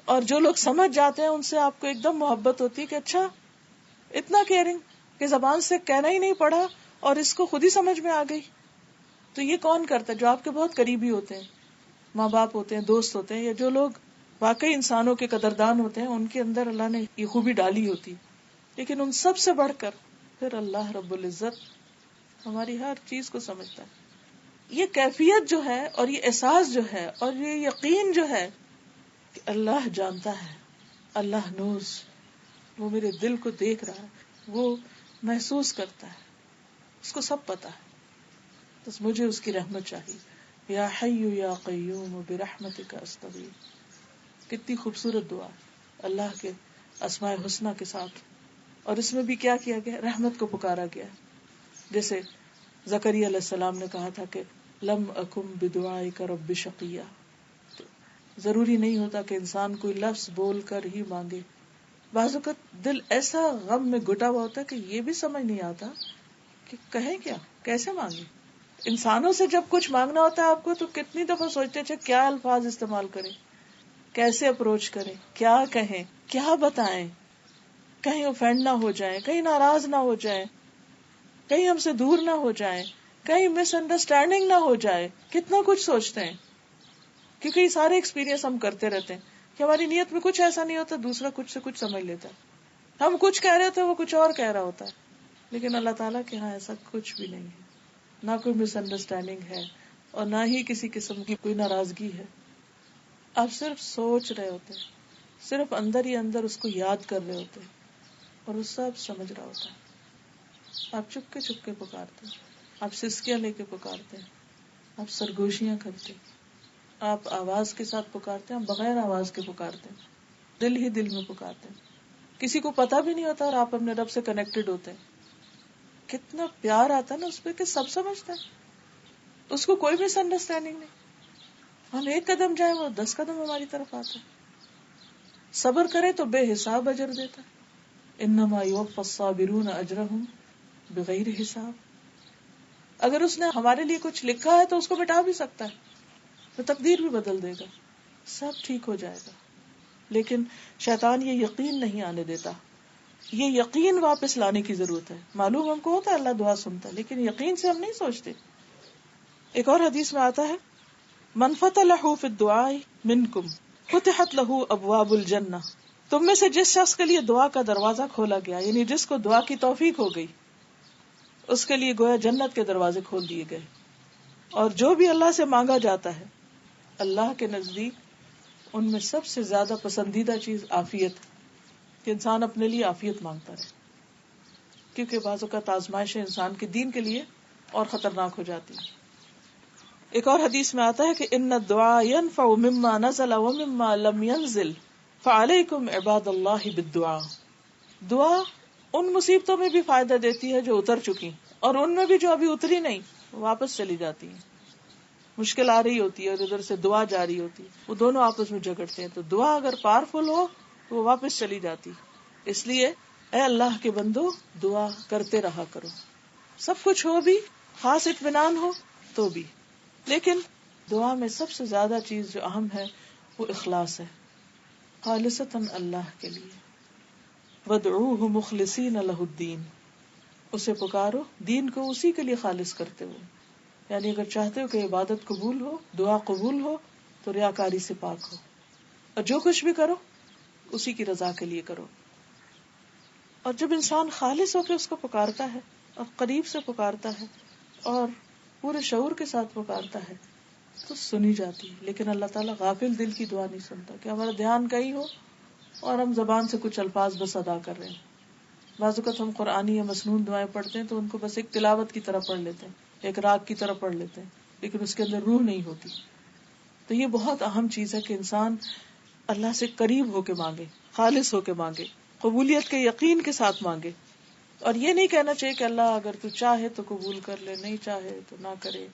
اور جو لوگ سمجھ جاتے ہیں ان سے آپ کو ایک دم محبت ہوتی ہے کہ اچھا اتنا کیئرنگ کہ زبان سے کہنا ہی نہیں پڑا اور اس کو خود ہی سمجھ میں آ گئی. تو یہ کون کرتا ہے؟ جو آپ کے بہت قریبی ہوتے ہیں، ماں باپ ہوتے ہیں، دوست ہوتے ہیں، یا جو لوگ واقعی انسانوں کے قدردان ہوتے ہیں، ان کے اندر اللہ نے یہ خوبی ڈالی ہوتی. لیکن ان سب سے بڑھ کر پھر اللہ رب العزت ہماری ہر چیز کو سمجھتا ہے. یہ کیفیت جو ہے اور یہ احساس جو ہے اور یہ یقین جو ہے کہ اللہ جانتا ہے، اللہ نوز، وہ میرے دل کو دیکھ رہا ہے، وہ محسوس کرتا ہے، اس کو سب پتا ہے، بس مجھے اس کی رحمت چاہیے. یا حی یا قیوم برحمتک استغیث. کتنی خوبصورت دعا اللہ کے اسماء الحسنی کے ساتھ. اور اس میں بھی کیا کیا گیا؟ رحمت کو پکارا گیا. جیسے زکریا علیہ السلام نے کہا تھا کہ لم اکم بدعائک رب شقیہ. تو ضروری نہیں ہوتا کہ انسان کوئی لفظ بول کر ہی مانگے. بعض اوقات دل ایسا غم میں گھٹا ہوا ہوتا ہے کہ یہ بھی سمجھ نہیں آتا کہ کہیں کیا، کیسے مانگے. انسانوں سے جب کچھ مانگنا ہوتا ہے آپ کو تو کتنی دفعہ سوچتے ہیں کیا الفاظ استعمال کریں، کیسے اپروچ کریں، کیا کہیں، کیا بتائیں، کہیں اوفینڈ نہ ہو جائیں، کہیں ناراض نہ ہو جائیں، کہیں ہم سے دور نہ ہو جائیں، کہیں مس انڈرسٹینڈنگ نہ ہو جائے. کتنا کچھ سوچتے ہیں کیونکہ یہ سارے ایکسپیرینس ہم کرتے رہتے ہیں کہ ہماری نیت میں کچھ ایسا نہیں ہوتا، دوسرا کچھ سے کچھ سمجھ لیتا ہے. ہم کچھ کہہ رہے ہوتے ہیں، وہ کچھ اور کہہ رہا ہوتا ہے. لیکن اللہ تعالیٰ کے ہاں ایسا کچھ بھی نہیں ہے، نہ کوئی مس انڈرسٹینڈنگ ہے اور نہ ہی کسی قسم کی کوئی ناراضگی ہے. آپ صرف سوچ رہے ہوتے ہیں، صرف اندر ہی اندر اس کو یاد کر رہے ہوتے ہیں اور وہ سب سمجھ رہا ہوتا ہے. آپ چپکے چپکے پکارتے ہیں، آپ سسکیاں لے کے پکارتے ہیں، آپ سرگوشیاں کرتے ہیں، آپ آواز کے ساتھ پکارتے ہیں، آپ بغیر آواز کے پکارتے ہیں، دل ہی دل میں پکارتے ہیں. کسی کو پتا بھی نہیں ہوتا اور آپ اپنے رب سے کنیکٹڈ ہوتے ہیں. کتنا پیار آتا ہے نا اس پہ کہ سب سمجھتے ہیں، اس کو کوئی مس انڈرسٹینڈنگ نہیں. ہم ایک قدم جائیں وہ 10 قدم ہماری طرف آتا ہے. صبر کرے تو بے حساب اجر دیتا ہے. انما یوفی الصابرون اجرہم بغیر حساب. اگر اس نے ہمارے لیے کچھ لکھا ہے تو اس کو مٹا بھی سکتا ہے، تو تقدیر بھی بدل دے گا، سب ٹھیک ہو جائے گا. لیکن شیطان یہ یقین نہیں آنے دیتا. یہ یقین واپس لانے کی ضرورت ہے. معلوم ہم کو ہوتا ہے اللہ دعا سنتا ہے، لیکن یقین سے ہم نہیں سوچتے. ایک اور حدیث میں آتا ہے من فتح لہ فی الدعاء منکم فتحت لہ ابواب الجنہ. تم میں سے جس شخص کے لیے دعا کا دروازہ کھولا گیا، یعنی جس کو دعا کی توفیق ہو گئی، اس کے لیے گویا جنت کے دروازے کھول دیے گئے. اور جو بھی اللہ سے مانگا جاتا ہے، اللہ کے نزدیک ان میں سب سے زیادہ پسندیدہ چیز عافیت، کہ انسان اپنے لیے عافیت مانگتا رہے. کیونکہ بعض اوقات آزمائشیں انسان کے دین کے لیے اور خطرناک ہو جاتی ہیں. ایک اور حدیث میں آتا ہے کہ ان الدعاء ينفع مما نزل ومما لم ينزل فعليكم عباد الله بالدعاء. دعا ان مصیبتوں میں بھی فائدہ دیتی ہے جو اتر چکی، اور ان میں بھی جو ابھی اتری نہیں واپس چلی جاتی ہیں. مشکل آ رہی ہوتی ہے اور ادھر سے دعا جاری ہوتی ہے، وہ دونوں آپس میں جھگڑتے ہیں. تو دعا اگر پاورفل ہو تو وہ واپس چلی جاتی. اس لیے اے اللہ کے بندو دعا کرتے رہا کرو، سب کچھ ہو بھی، خاص اطمینان ہو تو بھی. لیکن دعا میں سب سے زیادہ چیز جو اہم ہے وہ اخلاص ہے، خالصتاً اللہ کے لیے. وَادْعُوهُ مُخْلِصِينَ لَهُ الدِّينَ. اسے پکارو دین کو اسی کے لیے خالص کرتے ہوئے. یعنی اگر چاہتے ہو کہ عبادت قبول ہو، دعا قبول ہو، تو ریاکاری سے پاک ہو، اور جو کچھ بھی کرو اسی کی رضا کے لیے کرو. اور جب انسان خالص ہو کے اس کو پکارتا ہے اور قریب سے پکارتا ہے اور پورے شعور کے ساتھ پکارتا ہے تو سنی جاتی ہے. لیکن اللہ تعالیٰ غافل دل کی دعا نہیں سنتا کہ ہمارا دھیان کہیں ہو اور ہم زبان سے کچھ الفاظ بس ادا کر رہے ہیں. بعض اوقات ہم قرآنی یا مسنون دعائیں پڑھتے ہیں تو ان کو بس ایک تلاوت کی طرح پڑھ لیتے ہیں، ایک راگ کی طرح پڑھ لیتے ہیں، لیکن اس کے اندر روح نہیں ہوتی. تو یہ بہت اہم چیز ہے کہ انسان اللہ سے قریب ہو کے مانگے، خالص ہو کے مانگے، قبولیت کے یقین کے ساتھ مانگے. اور یہ نہیں کہنا چاہیے کہ اللہ اگر تو چاہے تو قبول کر لے، نہیں چاہے تو نہ کرے،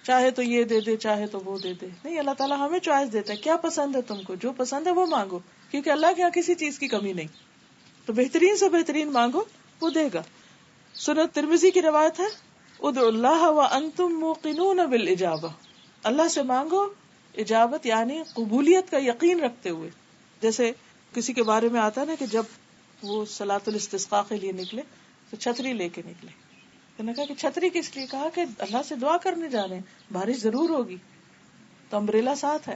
چاہے تو یہ دے دے چاہے تو وہ دے دے. نہیں، اللہ تعالیٰ ہمیں چوائس دیتا ہے، کیا پسند ہے تم کو، جو پسند ہے وہ مانگو، کیونکہ اللہ کے یہاں کسی چیز کی کمی نہیں. تو بہترین سے بہترین مانگو، وہ دے گا. سنن ترمذی کی روایت ہے، ادعوا اللہ وانتم موقنون بالاجابہ، اللہ سے مانگو اجابت یعنی قبولیت کا یقین رکھتے ہوئے. جیسے کسی کے بارے میں آتا ہے نا کہ جب وہ صلاۃ الاستسقاء کے لیے نکلے تو چھتری لے کے نکلے. تو نے کہا کہ چھتری کس لیے؟ کہا کہ اللہ سے دعا کرنے جا رہے ہیں، بارش ضرور ہوگی تو امبریلا ساتھ ہے.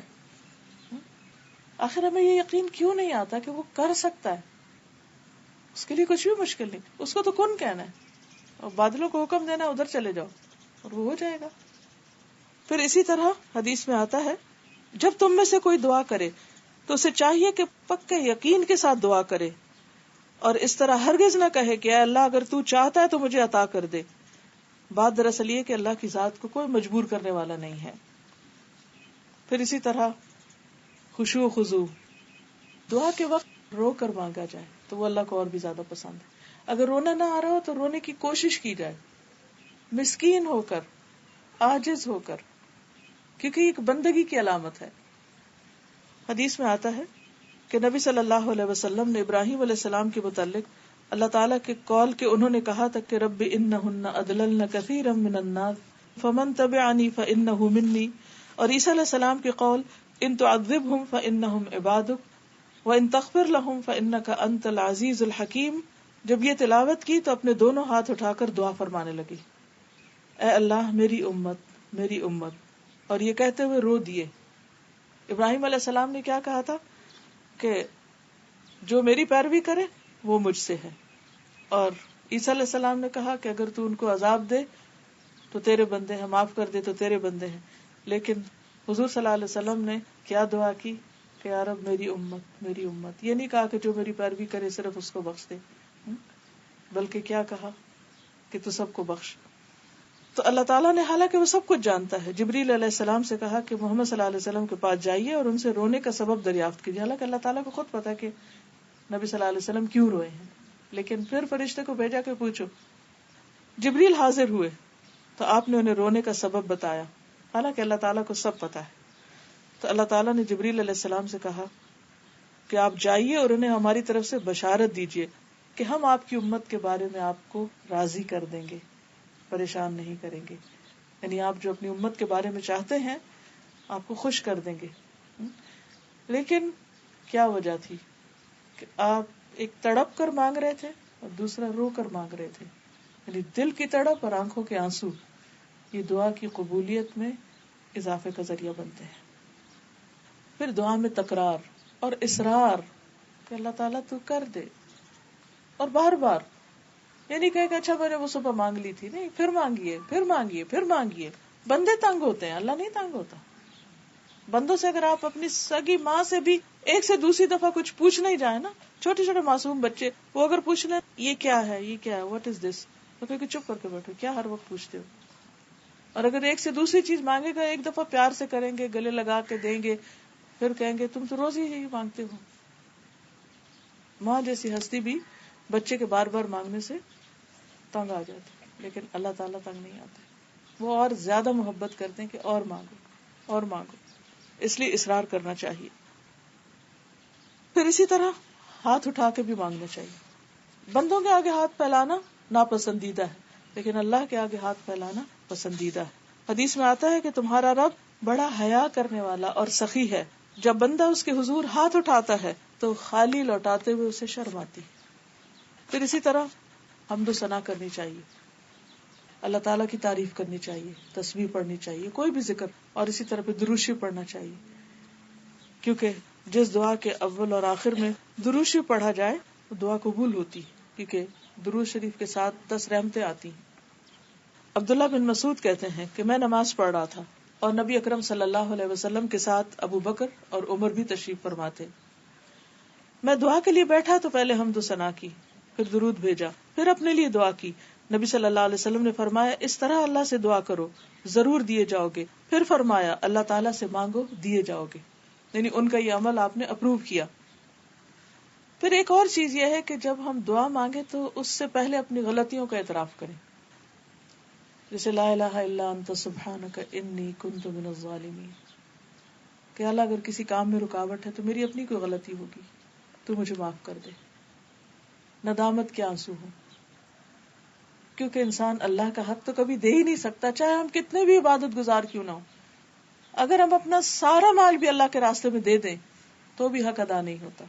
آخر ہمیں یہ یقین کیوں نہیں آتا کہ وہ کر سکتا ہے؟ اس کے لیے کچھ بھی مشکل نہیں، اس کو تو کن کہنا ہے اور بادلوں کو حکم دینا ادھر چلے جاؤ اور وہ ہو جائے گا. پھر اسی طرح حدیث میں آتا ہے جب تم میں سے کوئی دعا کرے تو اسے چاہیے کہ پکے یقین کے ساتھ دعا کرے اور اس طرح ہرگز نہ کہے کہ اے اللہ اگر تو چاہتا ہے تو مجھے عطا کر دے. بات دراصل یہ کہ اللہ کی ذات کو کوئی مجبور کرنے والا نہیں ہے. پھر اسی طرح خشوع و خضوع، دعا کے وقت رو کر مانگا جائے تو وہ اللہ کو اور بھی زیادہ پسند ہے. اگر رونا نہ آ رہا ہو تو رونے کی کوشش کی جائے، مسکین ہو کر، عاجز ہو کر، کیونکہ ایک بندگی کی علامت ہے. حدیث میں آتا ہے کہ نبی صلی اللہ علیہ وسلم نے ابراہیم علیہ السلام کے متعلق اللہ تعالیٰ کے قول کہ انہوں نے کہا تھا کہ رب انہن اضللن کثیرا من الناس فمن تبعنی فانہ منی، اور عیسیٰ علیہ السلام کے قول ان تعذبہم فانہم عبادک وان تغفر لہم فانک انت العزیز الحکیم، جب یہ تلاوت کی تو اپنے دونوں ہاتھ اٹھا کر دعا فرمانے لگی، اے اللہ میری امت میری امت، اور یہ کہتے ہوئے رو دیے. ابراہیم علیہ السلام نے کیا کہا تھا کہ جو میری پیروی کرے وہ مجھ سے ہے، اور عیسیٰ علیہ السلام نے کہا کہ اگر تو ان کو عذاب دے تو تیرے بندے ہیں، معاف کر دے تو تیرے بندے ہیں. لیکن حضور صلی اللہ علیہ وسلم نے کیا دعا کی کہ یا رب میری امت میری امت. یہ نہیں کہا کہ جو میری پیروی کرے صرف اس کو بخش دے، بلکہ کیا کہا کہ تو سب کو بخش. تو اللہ تعالیٰ نے حالانکہ وہ سب کچھ جانتا ہے جبریل علیہ السلام سے کہا کہ محمد صلی اللہ علیہ وسلم کے پاس جائیے اور ان سے رونے کا سبب دریافت کیجیے. حالانکہ اللہ تعالیٰ کو خود پتا ہے کہ نبی صلی اللہ علیہ وسلم کیوں روئے ہیں، لیکن پھر فرشتے کو بھیجا کہ پوچھو. جبریل حاضر ہوئے تو آپ نے انہیں رونے کا سبب بتایا، حالانکہ اللہ تعالیٰ کو سب پتا ہے. تو اللہ تعالیٰ نے جبریل علیہ السلام سے کہا کہ آپ جائیے اور انہیں ہماری طرف سے بشارت دیجیے کہ ہم آپ کی امت کے بارے میں آپ کو راضی کر دیں گے، پریشان نہیں کریں گے. یعنی آپ جو اپنی امت کے بارے میں چاہتے ہیں آپ کو خوش کر دیں گے. لیکن کیا وجہ تھی کہ آپ ایک تڑپ کر مانگ رہے تھے اور دوسرا رو کر مانگ رہے تھے. یعنی دل کی تڑپ اور آنکھوں کے آنسو یہ دعا کی قبولیت میں اضافے کا ذریعہ بنتے ہیں. پھر دعا میں تکرار اور اصرار کہ اللہ تعالیٰ تو کر دے، اور بار بار. یعنی کہ اچھا میں نے وہ صبح مانگ لی تھی، نہیں، پھر مانگیے پھر مانگیے پھر مانگیے. بندے تنگ ہوتے ہیں، اللہ نہیں تنگ ہوتا. بندوں سے اگر آپ اپنی سگی ماں سے بھی ایک سے دوسری دفعہ کچھ پوچھنے ہی جائیں نا، چھوٹے چھوٹے معصوم بچے وہ اگر پوچھ لیں یہ کیا ہے یہ کیا ہے، واٹ از دس، تو کہ چپ کر کے بیٹھو، کیا ہر وقت پوچھتے ہو. اور اگر ایک سے دوسری چیز مانگے گا ایک دفعہ پیار سے کریں گے، گلے لگا کے دیں گے، پھر کہیں گے تم تو روز ہی مانگتے ہو. ماں جیسی ہستی بھی بچے کے بار بار مانگنے سے تنگ آ جاتی، لیکن اللہ تعالیٰ تنگ نہیں آتے. وہ اور زیادہ محبت کرتے ہیں کہ اور مانگو اور مانگو، اس لیے اصرار کرنا چاہیے. پھر اسی طرح ہاتھ اٹھا کے بھی مانگنا چاہیے. بندوں کے آگے ہاتھ پھیلانا ناپسندیدہ ہے، لیکن اللہ کے آگے ہاتھ پھیلانا پسندیدہ ہے. حدیث میں آتا ہے کہ تمہارا رب بڑا حیا کرنے والا اور سخی ہے، جب بندہ اس کے حضور ہاتھ اٹھاتا ہے تو خالی لوٹاتے ہوئے اسے شرم آتی. پھر اسی طرح حمد و ثنا کرنی چاہیے، اللہ تعالیٰ کی تعریف کرنی چاہیے، تسبیح پڑھنی چاہیے، کوئی بھی ذکر، اور اسی طرح پہ درود شریف پڑھنا چاہیے. کیونکہ جس دعا کے اول اور آخر میں درود شریف پڑھا جائے وہ دعا قبول ہوتی، کیونکہ درود شریف کے ساتھ 10 رحمتیں آتی ہیں. عبداللہ بن مسعود کہتے ہیں کہ میں نماز پڑھ رہا تھا اور نبی اکرم صلی اللہ علیہ وسلم کے ساتھ ابو بکر اور عمر بھی تشریف فرما تھے. میں دعا کے لیے بیٹھا تو پہلے حمد و ثنا کی، پھر درود بھیجا، پھر اپنے لیے دعا کی. نبی صلی اللہ علیہ وسلم نے فرمایا اس طرح اللہ سے دعا کرو ضرور دیے جاؤ گے. پھر فرمایا اللہ تعالیٰ سے مانگو دیے جاؤ گے. یعنی ان کا یہ عمل آپ نے اپروو کیا. پھر ایک اور چیز یہ ہے کہ جب ہم دعا مانگے تو اس سے پہلے اپنی غلطیوں کا اعتراف کریں، جیسے لا الہ الا انت سبحانک انی کنت من الظالمین، کہ اللہ اگر کسی کام میں رکاوٹ ہے تو میری اپنی کوئی غلطی ہوگی، تو مجھے معاف کر دے. ندامت کے آنسو ہوں. کیونکہ انسان اللہ کا حق تو کبھی دے ہی نہیں سکتا، چاہے ہم کتنے بھی عبادت گزار کیوں نہ ہو. اگر ہم اپنا سارا مال بھی اللہ کے راستے میں دے دیں تو بھی حق ادا نہیں ہوتا،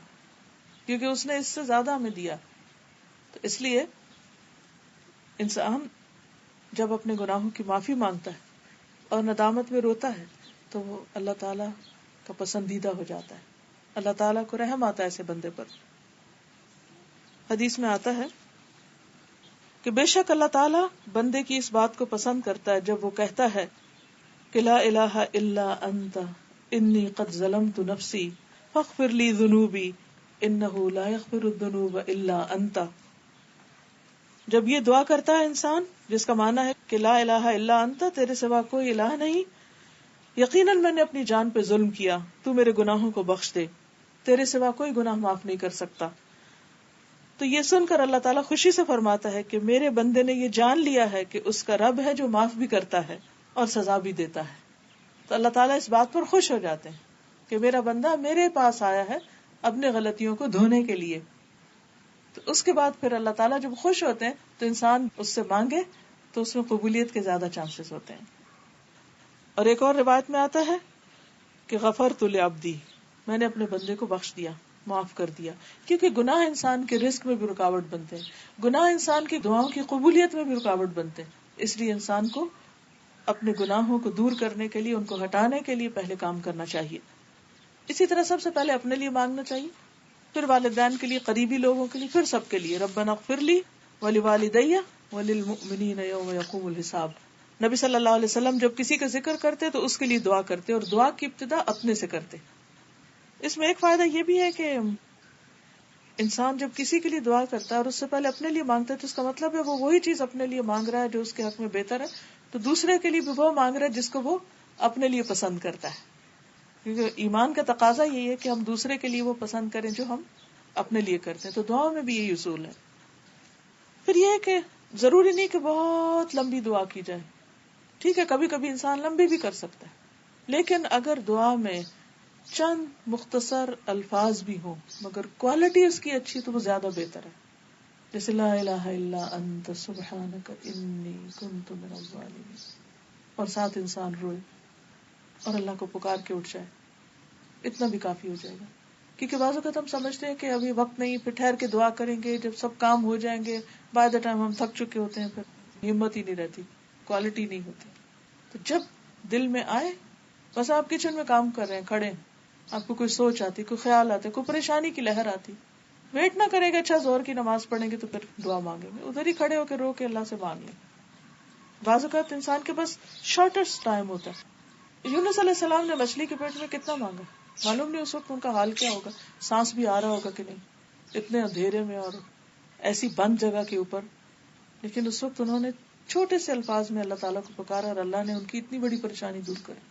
کیونکہ اس نے اس سے زیادہ ہمیں دیا. تو اس لیے انسان جب اپنے گناہوں کی معافی مانگتا ہے اور ندامت میں روتا ہے تو وہ اللہ تعالیٰ کا پسندیدہ ہو جاتا ہے. اللہ تعالیٰ کو رحم آتا ہے ایسے بندے پر. حدیث میں آتا ہے کہ بے شک اللہ تعالیٰ بندے کی اس بات کو پسند کرتا ہے جب وہ کہتا ہے کہ لا الہ الا انت انی قد ظلمت نفسی فاغفر لی ذنوبی انہ لا یغفر الذنوب الا انت. جب یہ دعا کرتا ہے انسان، جس کا معنی ہے کہ لا الہ الا انت، تیرے سوا کوئی الہ نہیں، یقیناً میں نے اپنی جان پہ ظلم کیا، تو میرے گناہوں کو بخش دے، تیرے سوا کوئی گناہ معاف نہیں کر سکتا. تو یہ سن کر اللہ تعالیٰ خوشی سے فرماتا ہے کہ میرے بندے نے یہ جان لیا ہے کہ اس کا رب ہے جو معاف بھی کرتا ہے اور سزا بھی دیتا ہے. تو اللہ تعالیٰ اس بات پر خوش ہو جاتے ہیں کہ میرا بندہ میرے پاس آیا ہے اپنے غلطیوں کو دھونے کے لیے. تو اس کے بعد پھر اللہ تعالیٰ جب خوش ہوتے ہیں تو انسان اس سے مانگے تو اس میں قبولیت کے زیادہ چانسز ہوتے ہیں. اور ایک اور روایت میں آتا ہے کہ غفرت لعبدی، میں نے اپنے بندے کو بخش دیا، معاف کر دیا. کیونکہ گناہ انسان کے رزق میں بھی رکاوٹ بنتے ہیں، گناہ انسان کی دعاؤں کی قبولیت میں بھی رکاوٹ بنتے ہیں. اس لیے انسان کو اپنے گناہوں کو دور کرنے کے لیے، ان کو ہٹانے کے لیے پہلے کام کرنا چاہیے. اسی طرح سب سے پہلے اپنے لیے مانگنا چاہیے، پھر والدین کے لیے، قریبی لوگوں کے لیے، پھر سب کے لیے. ربنا اغفر لی ولوالدی وللمؤمنین یوم یقوم الحساب. نبی صلی اللہ علیہ وسلم جب کسی کا ذکر کرتے تو اس کے لیے دعا کرتے، اور دعا کی ابتدا اپنے سے کرتے. اس میں ایک فائدہ یہ بھی ہے کہ انسان جب کسی کے لیے دعا کرتا ہے اور اس سے پہلے اپنے لیے مانگتا ہے تو اس کا مطلب ہے وہ وہی چیز اپنے لیے مانگ رہا ہے جو اس کے حق میں بہتر ہے، تو دوسرے کے لیے بھی وہ مانگ رہا ہے جس کو وہ اپنے لیے پسند کرتا ہے. کیونکہ ایمان کا تقاضا یہی ہے کہ ہم دوسرے کے لیے وہ پسند کریں جو ہم اپنے لیے کرتے ہیں. تو دعاؤں میں بھی یہی اصول ہے. پھر یہ ہے کہ ضروری نہیں کہ بہت لمبی دعا کی جائے. ٹھیک ہے، کبھی کبھی انسان لمبی بھی کر سکتا ہے، لیکن اگر دعا میں چند مختصر الفاظ بھی ہوں مگر کوالٹی اس کی اچھی تو وہ زیادہ بہتر ہے. جیسے لا الہ الا انت سبحانک انی کنت من الظالمین، اور ساتھ انسان روئے اور اللہ کو پکار کے اٹھ جائے، اتنا بھی کافی ہو جائے گا. کیونکہ بعض اوقات ہم سمجھتے ہیں کہ ابھی وقت نہیں، پھر ٹھہر کے دعا کریں گے، جب سب کام ہو جائیں گے، بائی دا ٹائم ہم تھک چکے ہوتے ہیں، پھر ہمت ہی نہیں رہتی، کوالٹی نہیں ہوتی. تو جب دل میں آئے، بس آپ کچن میں کام کر رہے ہیں، کھڑے ہیں، آپ کو کوئی سوچ آتی، کوئی خیال آتے، کوئی پریشانی کی لہر آتی، ویٹ نہ کریں گے اچھا زور کی نماز پڑھیں گے تو پھر دعا مانگیں گے، ادھر ہی کھڑے ہو کے رو کے اللہ سے مانگ لیں. بعض اوقات انسان کے پاس شارٹیسٹ ٹائم ہوتا ہے. یونس علیہ السلام نے مچھلی کے پیٹ میں کتنا مانگا، معلوم نہیں اس وقت ان کا حال کیا ہوگا، سانس بھی آ رہا ہوگا کہ نہیں، اتنے اندھیرے میں اور ایسی بند جگہ کے اوپر. لیکن اس وقت انہوں نے چھوٹے سے الفاظ میں اللہ تعالیٰ کو پکارا اور اللہ نے ان کی اتنی بڑی پریشانی دور کری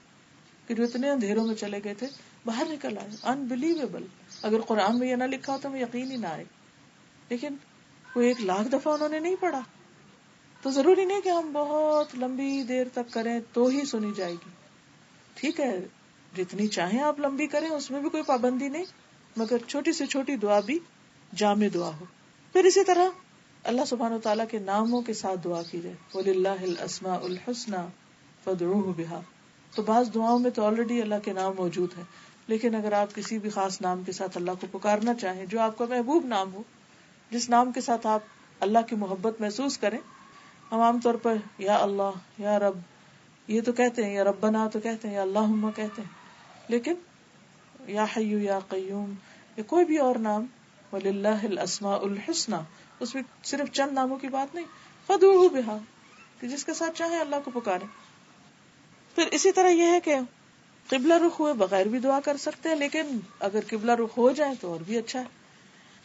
کہ جو اتنے اندھیروں میں چلے گئے تھے باہر نکل آئے. انبلیویبل. اگر قرآن میں یہ نہ لکھا ہوتا میں یقین ہی نہ آئے. لیکن وہ 1,00,000 دفعہ انہوں نے نہیں پڑھا. تو ضروری نہیں کہ ہم بہت لمبی دیر تک کریں تو ہی سنی جائے گی. ٹھیک ہے، جتنی چاہیں آپ لمبی کریں، اس میں بھی کوئی پابندی نہیں، مگر چھوٹی سے چھوٹی دعا بھی جامع دعا ہو. پھر اسی طرح اللہ سبحانہ و تعالیٰ کے ناموں کے ساتھ دعا کی جائے. وَلِلَّهِ الْأَسْمَاءُ الْحُسْنَى فَادْعُوهُ بِهَا. تو بعض دعاؤں میں تو آلریڈی اللہ کے نام موجود ہیں، لیکن اگر آپ کسی بھی خاص نام کے ساتھ اللہ کو پکارنا چاہیں جو آپ کا محبوب نام ہو، جس نام کے ساتھ آپ اللہ کی محبت محسوس کریں. ہم عام طور پر یا اللہ، یا رب یہ تو کہتے ہیں، یا ربنا تو کہتے ہیں، یا اللہم کہتے ہیں، لیکن یا حی یا قیوم یا کوئی بھی اور نام، وَلِلَّهِ الْأَسْمَاءُ الْحُسْنَى، اس میں صرف چند ناموں کی بات نہیں، فَادْعُوهُ بِهَا، کہ جس کے ساتھ چاہیں اللہ کو پکاریں. پھر اسی طرح یہ ہے کہ قبلہ رخ ہوئے بغیر بھی دعا کر سکتے ہیں، لیکن اگر قبلہ رخ ہو جائے تو اور بھی اچھا ہے.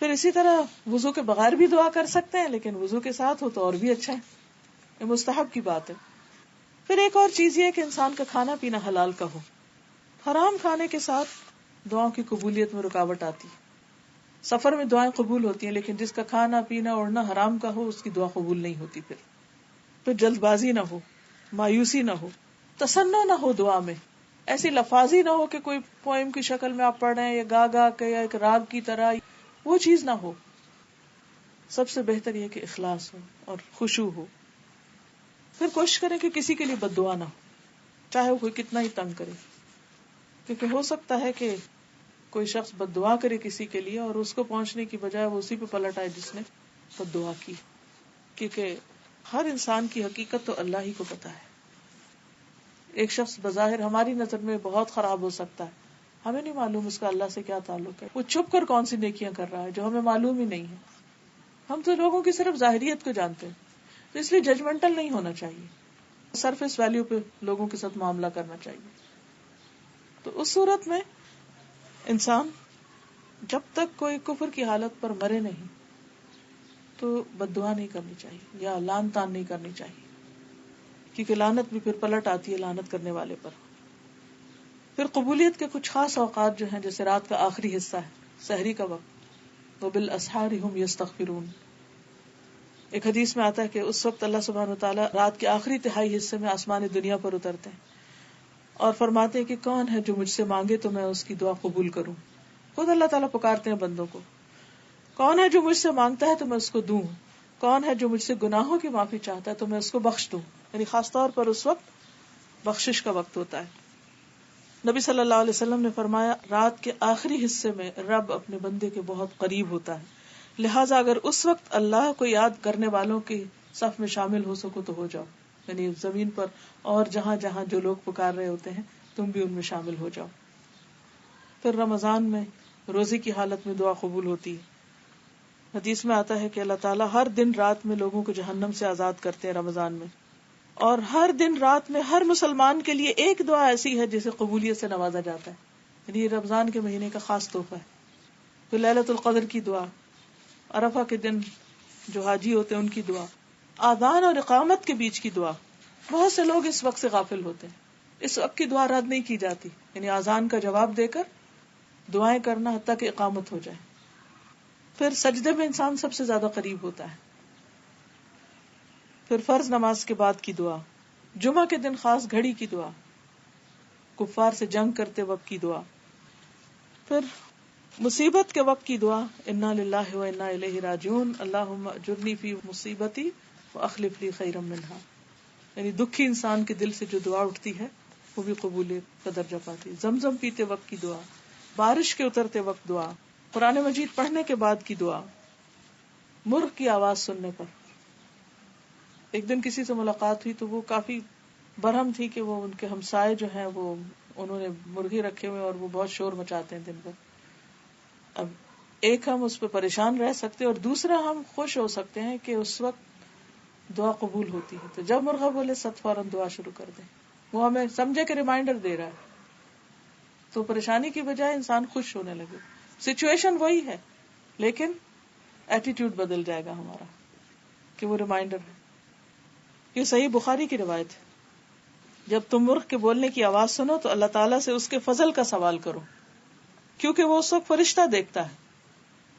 پھر اسی طرح وضو کے بغیر بھی دعا کر سکتے ہیں، لیکن وضو کے ساتھ ہو تو اور بھی اچھا ہے، یہ مستحب کی بات ہے. پھر ایک اور چیز یہ ہے کہ انسان کا کھانا پینا حلال کا ہو. حرام کھانے کے ساتھ دعاؤں کی قبولیت میں رکاوٹ آتی. سفر میں دعائیں قبول ہوتی ہیں، لیکن جس کا کھانا پینا اوڑھنا حرام کا ہو اس کی دعا قبول نہیں ہوتی. پھر جلد بازی نہ ہو، مایوسی نہ ہو، تسنع نہ ہو دعا میں، ایسی لفاظی نہ ہو کہ کوئی پوئم کی شکل میں آپ پڑھ رہے ہیں یا گا گا کے یا ایک راگ کی طرح، وہ چیز نہ ہو. سب سے بہتر یہ کہ اخلاص ہو اور خشوع ہو. پھر کوشش کریں کہ کسی کے لیے بد دعا نہ ہو، چاہے وہ کوئی کتنا ہی تنگ کرے، کیونکہ ہو سکتا ہے کہ کوئی شخص بد دعا کرے کسی کے لیے اور اس کو پہنچنے کی بجائے وہ اسی پہ پلٹ آئے جس نے بد دعا کی، کیونکہ ہر انسان کی حقیقت تو اللہ ہی کو پتا ہے. ایک شخص بظاہر ہماری نظر میں بہت خراب ہو سکتا ہے، ہمیں نہیں معلوم اس کا اللہ سے کیا تعلق ہے، وہ چھپ کر کون سی نیکیاں کر رہا ہے جو ہمیں معلوم ہی نہیں ہے. ہم تو لوگوں کی صرف ظاہریت کو جانتے ہیں، تو اس لیے ججمنٹل نہیں ہونا چاہیے، سرفیس ویلیو پہ لوگوں کے ساتھ معاملہ کرنا چاہیے. تو اس صورت میں انسان جب تک کوئی کفر کی حالت پر مرے نہیں تو بد دعا نہیں کرنی چاہیے یا لعن طعن نہیں کرنی چاہیے، کیونکہ لعنت بھی پھر پلٹ آتی ہے لعنت کرنے والے پر. پھر قبولیت کے کچھ خاص اوقات جو ہیں، جیسے رات کا آخری حصہ ہے، سحری کا وقت، وَبِالْأَسْحَارِ هُمْ يَسْتَغْفِرُونَ. ایک حدیث میں آتا ہے کہ اس وقت اللہ سبحانہ وتعالیٰ رات کے آخری تہائی حصے میں آسمان دنیا پر اترتے ہیں اور فرماتے ہیں کہ کون ہے جو مجھ سے مانگے تو میں اس کی دعا قبول کروں. خود اللہ تعالیٰ پکارتے ہیں بندوں کو، کون ہے جو مجھ سے مانگتا ہے تو میں اس کو دوں، کون ہے جو مجھ سے گناہوں کی معافی چاہتا ہے تو میں اس کو بخش دوں. یعنی خاص طور پر اس وقت بخشش کا وقت ہوتا ہے. نبی صلی اللہ علیہ وسلم نے فرمایا رات کے آخری حصے میں رب اپنے بندے کے بہت قریب ہوتا ہے، لہٰذا اگر اس وقت اللہ کو یاد کرنے والوں کی صف میں شامل ہو سکو تو ہو جاؤ. یعنی زمین پر اور جہاں جہاں جو لوگ پکار رہے ہوتے ہیں تم بھی ان میں شامل ہو جاؤ. پھر رمضان میں روزے کی حالت میں دعا قبول ہوتی ہے. حدیث میں آتا ہے کہ اللہ تعالیٰ ہر دن رات میں لوگوں کو جہنم سے آزاد کرتے ہیں رمضان میں، اور ہر دن رات میں ہر مسلمان کے لیے ایک دعا ایسی ہے جسے قبولیت سے نوازا جاتا ہے. یعنی یہ رمضان کے مہینے کا خاص تحفہ ہے. پھر لیلۃ القدر کی دعا، عرفہ کے دن جو حاجی ہوتے ہیں ان کی دعا، آذان اور اقامت کے بیچ کی دعا. بہت سے لوگ اس وقت سے غافل ہوتے ہیں، اس وقت کی دعا رد نہیں کی جاتی. یعنی آذان کا جواب دے کر دعائیں کرنا حتیٰ کہ اقامت ہو جائے. پھر سجدے میں انسان سب سے زیادہ قریب ہوتا ہے. پھر فرض نماز کے بعد کی دعا، جمعہ کے دن خاص گھڑی کی دعا، کفار سے جنگ کرتے وقت کی دعا. پھر مصیبت کے وقت کی دعا، انا للہ و انا الیہ راجعون، اللہم اجرنی فی مصیبتی واخلف لی خیرا منہا. یعنی دکھی انسان کے دل سے جو دعا اٹھتی ہے وہ بھی قبولیت کا درجہ پاتی. زمزم پیتے وقت کی دعا، بارش کے اترتے وقت دعا، قرآن مجید پڑھنے کے بعد کی دعا، مرغ کی آواز سننے پر. ایک دن کسی سے ملاقات ہوئی تو وہ کافی برہم تھی کہ وہ ان کے ہمسائے جو ہیں وہ انہوں نے مرغی رکھے ہوئے اور وہ بہت شور مچاتے ہیں دن بھر. اب ایک ہم اس پہ پریشان رہ سکتے اور دوسرا ہم خوش ہو سکتے ہیں کہ اس وقت دعا قبول ہوتی ہے. تو جب مرغا بولے ست فوراً دعا شروع کر دیں، وہ ہمیں سمجھے کہ ریمائنڈر دے رہا ہے. تو پریشانی کی بجائے انسان خوش ہونے لگے. سچویشن وہی ہے لیکن ایٹیٹیوڈ بدل جائے گا ہمارا کہ وہ ریمائنڈر ہے. یہ صحیح بخاری کی روایت ہے، جب تم مرغ کے بولنے کی آواز سنو تو اللہ تعالیٰ سے اس کے فضل کا سوال کرو کیونکہ وہ اس وقت فرشتہ دیکھتا ہے،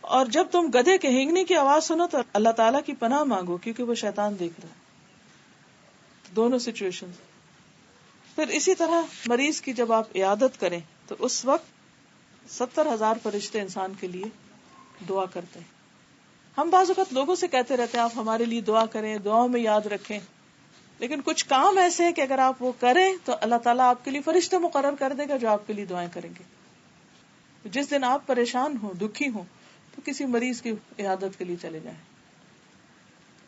اور جب تم گدھے کے ہینگنے کی آواز سنو تو اللہ تعالیٰ کی پناہ مانگو کیونکہ وہ شیطان دیکھ رہا ہے. دونوں سچویشن. پھر اسی طرح مریض کی جب آپ عیادت کریں تو اس وقت 70,000 فرشتے انسان کے لیے دعا کرتے ہیں. ہم بعض اوقات لوگوں سے کہتے رہتے ہیں آپ ہمارے لیے دعا کریں، دعاؤں میں یاد رکھیں، لیکن کچھ کام ایسے ہیں کہ اگر آپ وہ کریں تو اللہ تعالیٰ آپ کے لیے فرشتے مقرر کر دے گا جو آپ کے لیے دعائیں کریں گے. جس دن آپ پریشان ہوں، دکھی ہوں، تو کسی مریض کی عیادت کے لیے چلے جائیں.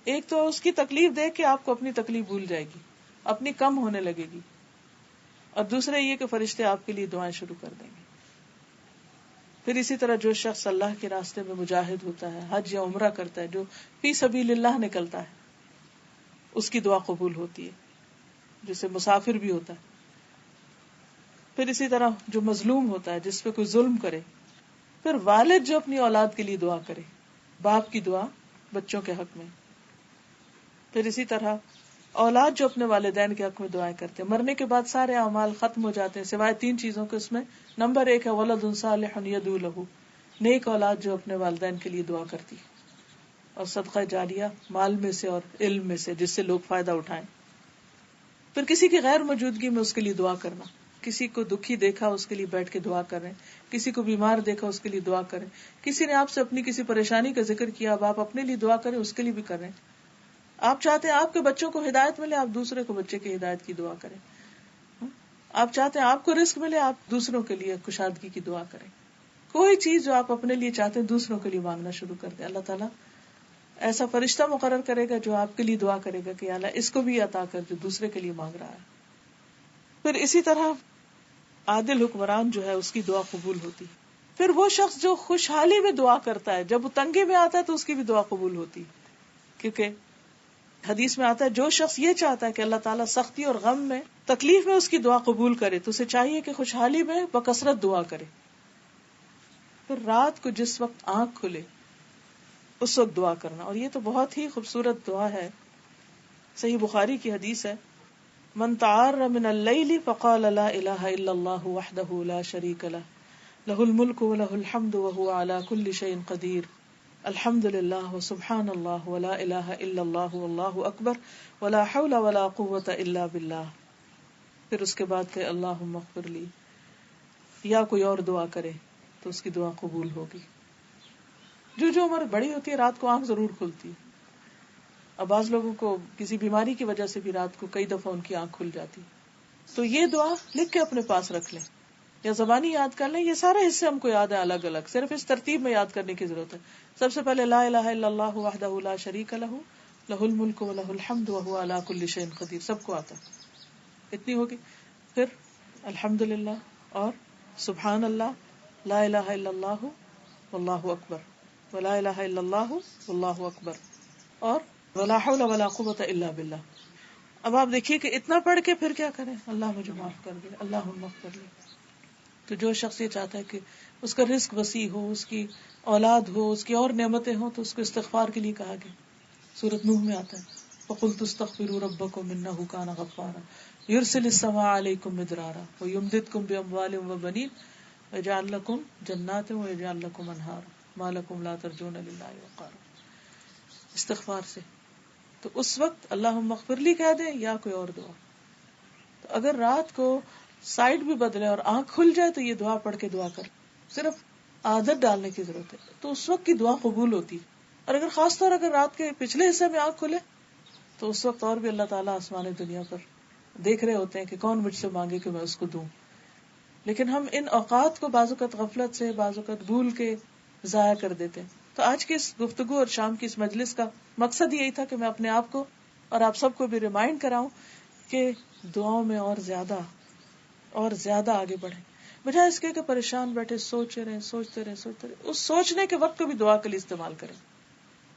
ایک تو اس کی تکلیف دیکھ کے آپ کو اپنی تکلیف بھول جائے گی، اپنی کم ہونے لگے گی، اور دوسرا یہ کہ فرشتے آپ کے لیے دعائیں شروع کر دیں گے. پھر اسی طرح جو شخص اللہ کے راستے میں مجاہد ہوتا ہے، حج یا عمرہ کرتا ہے، جو فی سبیل اللہ نکلتا ہے، اس کی دعا قبول ہوتی ہے، جسے مسافر بھی ہوتا ہے. پھر اسی طرح جو مظلوم ہوتا ہے، جس پہ کوئی ظلم کرے. پھر والد جو اپنی اولاد کے لیے دعا کرے، باپ کی دعا بچوں کے حق میں. پھر اسی طرح اولاد جو اپنے والدین کے حق میں دعائیں کرتے ہیں. مرنے کے بعد سارے اعمال ختم ہو جاتے ہیں سوائے 3 چیزوں کے. اس میں نمبر 1 ہے ولد صالح یدعو لہ، نیک اولاد جو اپنے والدین کے لیے دعا کرتی، اور صدقہ جاریہ مال میں سے اور علم میں سے جس سے لوگ فائدہ اٹھائیں. پھر کسی کی غیر موجودگی میں اس کے لیے دعا کرنا، کسی کو دکھی دیکھا اس کے لیے بیٹھ کے دعا کریں، کسی کو بیمار دیکھا اس کے لیے دعا کریں، کسی نے آپ سے اپنی کسی پریشانی کا ذکر کیا اب آپ اپنے لیے دعا کریں، اس کے لیے بھی کریں. آپ چاہتے ہیں آپ کے بچوں کو ہدایت ملے، آپ دوسرے کو بچے کی ہدایت کی دعا کریں. آپ چاہتے ہیں آپ کو رزق ملے، آپ دوسروں کے لیے کشادگی کی دعا کریں. کوئی چیز جو آپ اپنے لیے چاہتے ہیں دوسروں کے لیے مانگنا شروع کر دیں. اللہ تعالیٰ ایسا فرشتہ مقرر کرے گا جو آپ کے لیے دعا کرے گا کہ اللہ اس کو بھی عطا کر جو دوسرے کے لیے مانگ رہا ہے. پھر اسی طرح عادل حکمران جو ہے اس کی دعا قبول ہوتی. پھر وہ شخص جو خوشحالی میں دعا کرتا ہے، جب وہ تنگی میں آتا ہے تو اس کی بھی دعا قبول ہوتی، کیونکہ حدیث میں آتا ہے جو شخص یہ چاہتا ہے کہ اللہ تعالیٰ سختی اور غم میں، تکلیف میں اس کی دعا قبول کرے تو اسے چاہیے کہ خوشحالی میں بکثرت دعا کرے. پھر رات کو جس وقت آنکھ کھلے اس وقت دعا کرنا، اور یہ تو بہت ہی خوبصورت دعا ہے. صحیح بخاری کی حدیث ہے، من تعار من اللیل فقال لا الہ الا اللہ وحدہ لا شریک لہ لہ الملک ولہ الحمد وہو علی کل شیء قدیر الحمد للہ وسبحان اللہ ولا الہ الا اللہ واللہ اکبر ولا حول ولا قوة الا باللہ. پھر اس کے بعد کہ اللہم اغفر لی، یا کوئی اور دعا کرے تو اس کی دعا قبول ہوگی. جو عمر بڑی ہوتی ہے رات کو آنکھ ضرور کھلتی. اب بعض لوگوں کو کسی بیماری کی وجہ سے بھی رات کو کئی دفعہ ان کی آنکھ کھل جاتی، تو یہ دعا لکھ کے اپنے پاس رکھ لیں یا زبانی یاد کر لیں. یہ سارے حصے ہم کو یاد ہیں الگ الگ، صرف اس ترتیب میں یاد کرنے کی ضرورت ہے. سب سے پہلے لا الہ الا اللہ وحدہ لا شریک لہ لہ الملک ولہ الحمد وہو علی کل شیء قدیر، سب کو آتا ہے، اتنی ہوگی. پھر الحمد للہ اور سبحان اللہ، لا الہ الا اللہ واللہ اکبر ولا الہ الا اللہ واللہ اکبر، اور ولا حول ولا قوة الا باللہ. اب آپ دیکھیے کہ اتنا پڑھ کے پھر کیا کریں، اللہ مجھے معاف کر دے، اللہم اغفر لی. تو جو شخص یہ چاہتا ہے کہ اس کا رزق وسیع ہو، اس کی اولاد ہو، اس کی اور نعمتیں ہوں، تو اس کو استغفار کے لیے کہا گیا. سورۃ نوح میں آتا ہے فَقُلْتُ اسْتَغْفِرُوا رَبَّكُمْ إِنَّهُ كَانَ غَفَّارًا يُرْسِلِ السَّمَاءَ عَلَيْكُمْ مِدْرَارًا وَيُمْدِدْكُمْ بِأَمْوَالٍ وَبَنِينَ وَيَجْعَلْ لَكُمْ جَنَّاتٍ وَيَجْعَلْ لَكُمْ أَنْهَارًا مَا لَكُمْ لَا تَرْجُونَ لِلَّهِ وَقَارًا. استغفار سے تو اس وقت اللہم اغفر لی کہہ دیں یا کوئی اور دعا. تو اگر رات کو سائڈ بھی بدلے اور آنکھ کھل جائے تو یہ دعا پڑھ کے دعا کر، صرف عادت ڈالنے کی ضرورت ہے، تو اس وقت کی دعا قبول ہوتی. اور اگر خاص طور اگر رات کے پچھلے حصے میں آنکھ کھلے تو اس وقت اور بھی اللہ تعالیٰ آسمان دنیا پر دیکھ رہے ہوتے ہیں کہ کون مجھ سے مانگے کہ میں اس کو دوں. لیکن ہم ان اوقات کو بعض اوقات غفلت سے، بعض اوقات بھول کے ضائع کر دیتے ہیں. تو آج کی اس گفتگو اور شام کی اس مجلس کا مقصد یہی تھا کہ میں اپنے آپ کو اور آپ سب کو بھی ریمائنڈ کراؤں کہ دعاؤں میں اور زیادہ آگے بڑھیں، بجائے اس کے کہ پریشان بیٹھے سوچتے رہے. اس سوچنے کے وقت کو بھی دعا کے لیے استعمال کریں،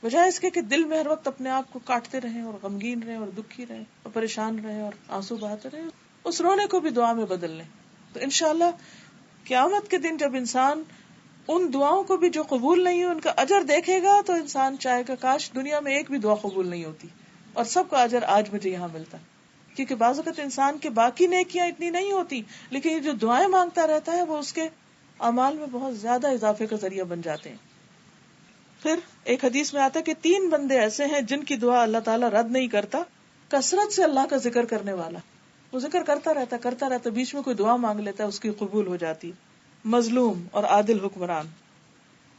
بجائے اس کے کہ دل میں ہر وقت اپنے آپ کو کاٹتے رہیں اور غمگین رہیں اور دکھی رہیں اور پریشان رہیں اور آنسو بہاتے رہیں. اس رونے کو بھی دعا میں بدل لیں. تو انشاءاللہ قیامت کے دن جب انسان ان دعاؤں کو بھی جو قبول نہیں ہوئی ان کا اجر دیکھے گا تو انسان چاہے گا کاش دنیا میں ایک بھی دعا قبول نہیں ہوتی اور سب کا اجر آج مجھے یہاں ملتا. کیونکہ بعض اوقات انسان کے باقی نیکیاں اتنی نہیں ہوتی، لیکن یہ جو دعائیں مانگتا رہتا ہے وہ اس کے اعمال میں بہت زیادہ اضافے کا ذریعہ بن جاتے ہیں. پھر ایک حدیث میں آتا ہے کہ 3 بندے ایسے ہیں جن کی دعا اللہ تعالیٰ رد نہیں کرتا. کثرت سے اللہ کا ذکر کرنے والا، وہ ذکر کرتا رہتا، بیچ میں کوئی دعا مانگ لیتا ہے اس کی قبول ہو جاتی. مظلوم اور عادل حکمران.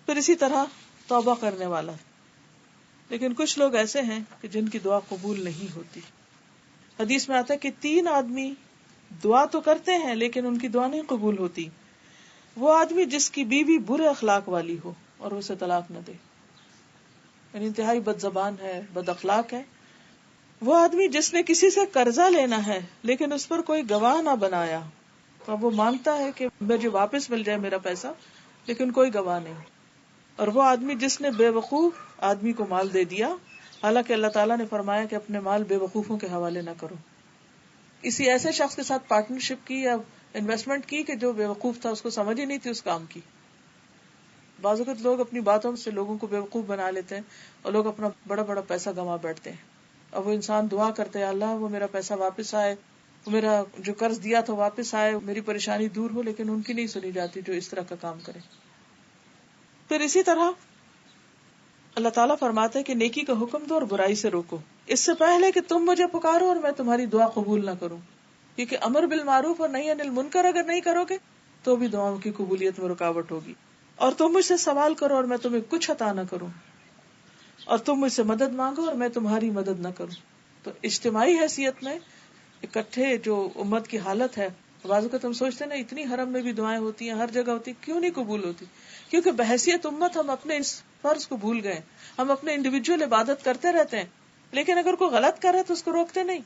پھر اسی طرح توبہ کرنے والا. لیکن کچھ لوگ ایسے ہیں کہ جن کی دعا قبول نہیں ہوتی. حدیث میں آتا ہے کہ 3 آدمی دعا تو کرتے ہیں لیکن ان کی دعا نہیں قبول ہوتی. وہ آدمی جس کی بیوی برے اخلاق والی ہو اور اسے طلاق نہ دے، یعنی انتہائی بد زبان ہے، بد اخلاق ہے. وہ آدمی جس نے کسی سے قرضہ لینا ہے لیکن اس پر کوئی گواہ نہ بنایا، تو وہ مانگتا ہے کہ مجھے واپس مل جائے میرا پیسہ لیکن کوئی گواہ نہیں. اور وہ آدمی جس نے بے وقوف آدمی کو مال دے دیا، حالانکہ اللہ تعالیٰ نے فرمایا کہ اپنے مال بے وقوفوں کے حوالے نہ کرو. کسی ایسے شخص کے ساتھ پارٹنرشپ کی یا انویسٹمنٹ کی کہ جو بے وقوف تھا، اس کو سمجھ ہی نہیں تھی اس کام کی. بعض اوقات لوگ اپنی باتوں سے لوگوں کو بے وقوف بنا لیتے ہیں اور لوگ اپنا بڑا بڑا پیسہ گنوا بیٹھتے ہیں. اور وہ انسان دعا کرتے ہیں اللہ وہ میرا پیسہ واپس آئے، میرا جو قرض دیا تھا واپس آئے، میری پریشانی دور ہو، لیکن ان کی نہیں سنی جاتی جو اس طرح کا کام کرے. پھر اسی طرح اللہ تعالیٰ فرماتے ہیں کہ نیکی کا حکم دو اور برائی سے روکو، اس سے پہلے کہ تم مجھے پکارو اور میں تمہاری دعا قبول نہ کروں. کیونکہ امر بالمعروف اور نہی عن المنکر اگر نہیں کرو گے تو بھی دعاؤں کی قبولیت میں رکاوٹ ہوگی. اور تم مجھ سے سوال کرو اور میں تمہیں کچھ عطا نہ کروں. اور تم مجھ سے مدد مانگو اور میں تمہاری مدد نہ کروں. تو اجتماعی حیثیت میں اکٹھے جو امت کی حالت ہے، بعض اوقات ہم سوچتے ہیں نا اتنی حرم میں بھی دعائیں ہوتی ہیں، ہر جگہ ہوتی، کیوں نہیں قبول ہوتی؟ کیونکہ بحیثیت امت ہم اپنے اس فرض کو بھول گئے. ہم اپنے انڈیویجول عبادت کرتے رہتے ہیں، لیکن اگر کوئی غلط کر رہا ہے تو اس کو روکتے نہیں.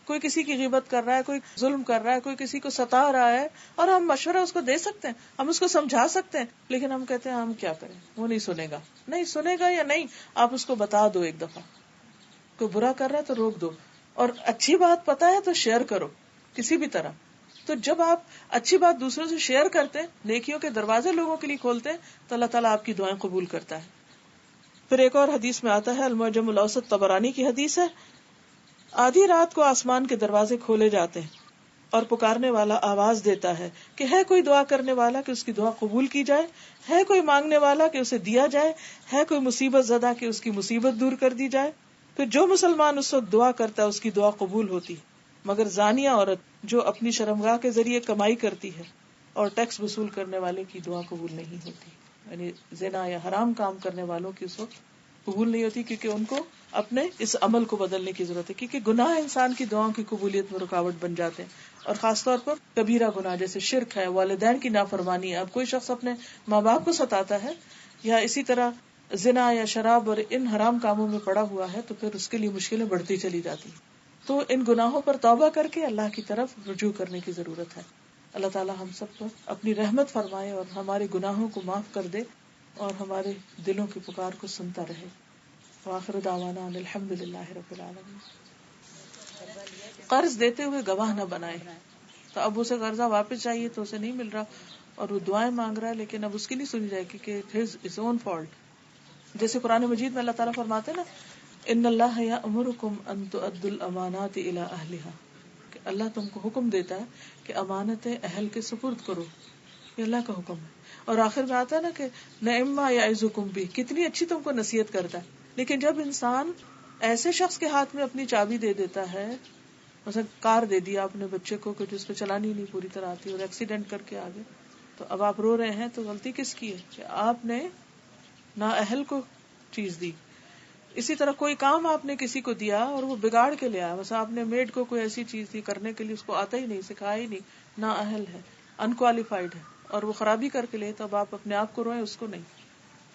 کوئی کسی کی غیبت کر رہا ہے، کوئی ظلم کر رہا ہے، کوئی کسی کو ستا رہا ہے، اور ہم مشورہ اس کو دے سکتے ہیں، ہم اس کو سمجھا سکتے ہیں، لیکن ہم کہتے ہیں ہم کیا کریں، وہ نہیں سنے گا. نہیں سنے گا یا نہیں، آپ اس کو بتا دو ایک دفعہ. کوئی برا کر رہا ہے تو روک دو، اور اچھی بات پتا ہے تو شیئر کرو کسی بھی طرح. تو جب آپ اچھی بات دوسروں سے شیئر کرتے ہیں، نیکیوں کے دروازے لوگوں کے لیے کھولتے ہیں، تو اللہ تعالیٰ آپ کی دعائیں قبول کرتا ہے. پھر ایک اور حدیث میں آتا ہے، المعجم الاوسط طبرانی کی حدیث ہے، آدھی رات کو آسمان کے دروازے کھولے جاتے ہیں اور پکارنے والا آواز دیتا ہے کہ ہے کوئی دعا کرنے والا کہ اس کی دعا قبول کی جائے، ہے کوئی مانگنے والا کہ اسے دیا جائے، ہے کوئی مصیبت زدہ کہ اس کی مصیبت دور کر دی جائے. پھر جو مسلمان اس وقت دعا کرتا ہے اس کی دعا قبول ہوتی، مگر زانیہ عورت جو اپنی شرمگاہ کے ذریعے کمائی کرتی ہے اور ٹیکس وصول کرنے والے کی دعا قبول نہیں ہوتی. یعنی زنا یا حرام کام کرنے والوں کی اس وقت قبول نہیں ہوتی، کیونکہ ان کو اپنے اس عمل کو بدلنے کی ضرورت ہے. کیونکہ گناہ انسان کی دعاؤں کی قبولیت میں رکاوٹ بن جاتے ہیں، اور خاص طور پر کبیرہ گناہ جیسے شرک ہے، والدین کی نافرمانی ہے. اب کوئی شخص اپنے ماں باپ کو ستاتا ہے یا اسی طرح زنا یا شراب اور ان حرام کاموں میں پڑا ہوا ہے، تو پھر اس کے لیے مشکلیں بڑھتی چلی جاتی. تو ان گناہوں پر توبہ کر کے اللہ کی طرف رجوع کرنے کی ضرورت ہے. اللہ تعالی ہم سب کو اپنی رحمت فرمائے اور ہمارے گناہوں کو معاف کر دے اور ہمارے دلوں کی پکار کو سنتا رہے. وآخر دعوانا ان الحمد للہ رب العالمین. قرض دیتے ہوئے گواہ نہ بنائے. تو اب اسے قرضہ واپس چاہیے تو اسے نہیں مل رہا اور وہ دعائیں مانگ رہا ہے، لیکن اب اس کی نہیں سنی جائے گی کہ his own fault. جیسے قرآن مجید میں اللہ تعالیٰ فرماتے ہیں نا، ان اللہ یأمرکم ان تؤدوا الامانات الی اہلہا، کہ اللہ تم کو حکم دیتا ہے کہ امانتیں اہل کے سپرد کرو. یہ اللہ کا حکم ہے. اور آخر میں آتا ہے نا کہ نعما یعظکم بہ، کتنی اچھی تم کو نصیحت کرتا ہے. لیکن جب انسان ایسے شخص کے ہاتھ میں اپنی چابی دے دیتا ہے، مثلا کار دے دیا اپنے بچے کو کہ جس پہ چلانی نہیں پوری طرح آتی اور ایکسیڈنٹ کر کے آگے، تو اب آپ رو رہے ہیں تو غلطی کس کی ہے کہ آپ نے نااہل کو چیز دی. اسی طرح کوئی کام آپ نے کسی کو دیا اور وہ بگاڑ کے لیا، بس آپ نے میڈ کو کوئی ایسی چیز دی کرنے کے لیے، اس کو آتا ہی نہیں، سکھایا ہی نہیں، نااہل ہے، انکوالیفائڈ ہے، اور وہ خرابی کر کے لے، تب آپ اپنے آپ کو روئیں، اس کو نہیں،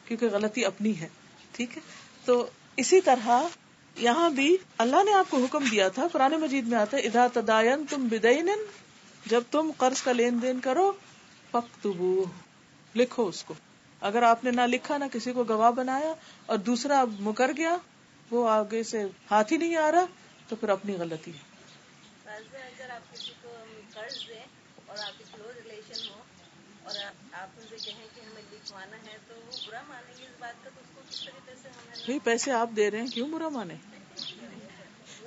کیونکہ غلطی اپنی ہے. ٹھیک ہے. تو اسی طرح یہاں بھی اللہ نے آپ کو حکم دیا تھا، قرآن مجید میں آتا ہے اذا تداینتم بدین، جب تم قرض کا لین دین کرو فاکتبوہ، لکھو اس کو. اگر آپ نے نہ لکھا نہ کسی کو گواہ بنایا اور دوسرا مکر گیا، وہ آگے سے ہاتھ ہی نہیں آ رہا، تو پھر اپنی غلطی ہے. اگر آپ کسی کو قرض دیں اور آپ کی کلوز ریلیشن ہو اور آپ ان سے کہیں کہ ہمیں لکھوانا ہے، تو وہ برا مانیں گے اس بات کا، تو اس کو کس طریقے سے ہمیں بھئی پیسے آپ دے رہے ہیں، کیوں برا مانے؟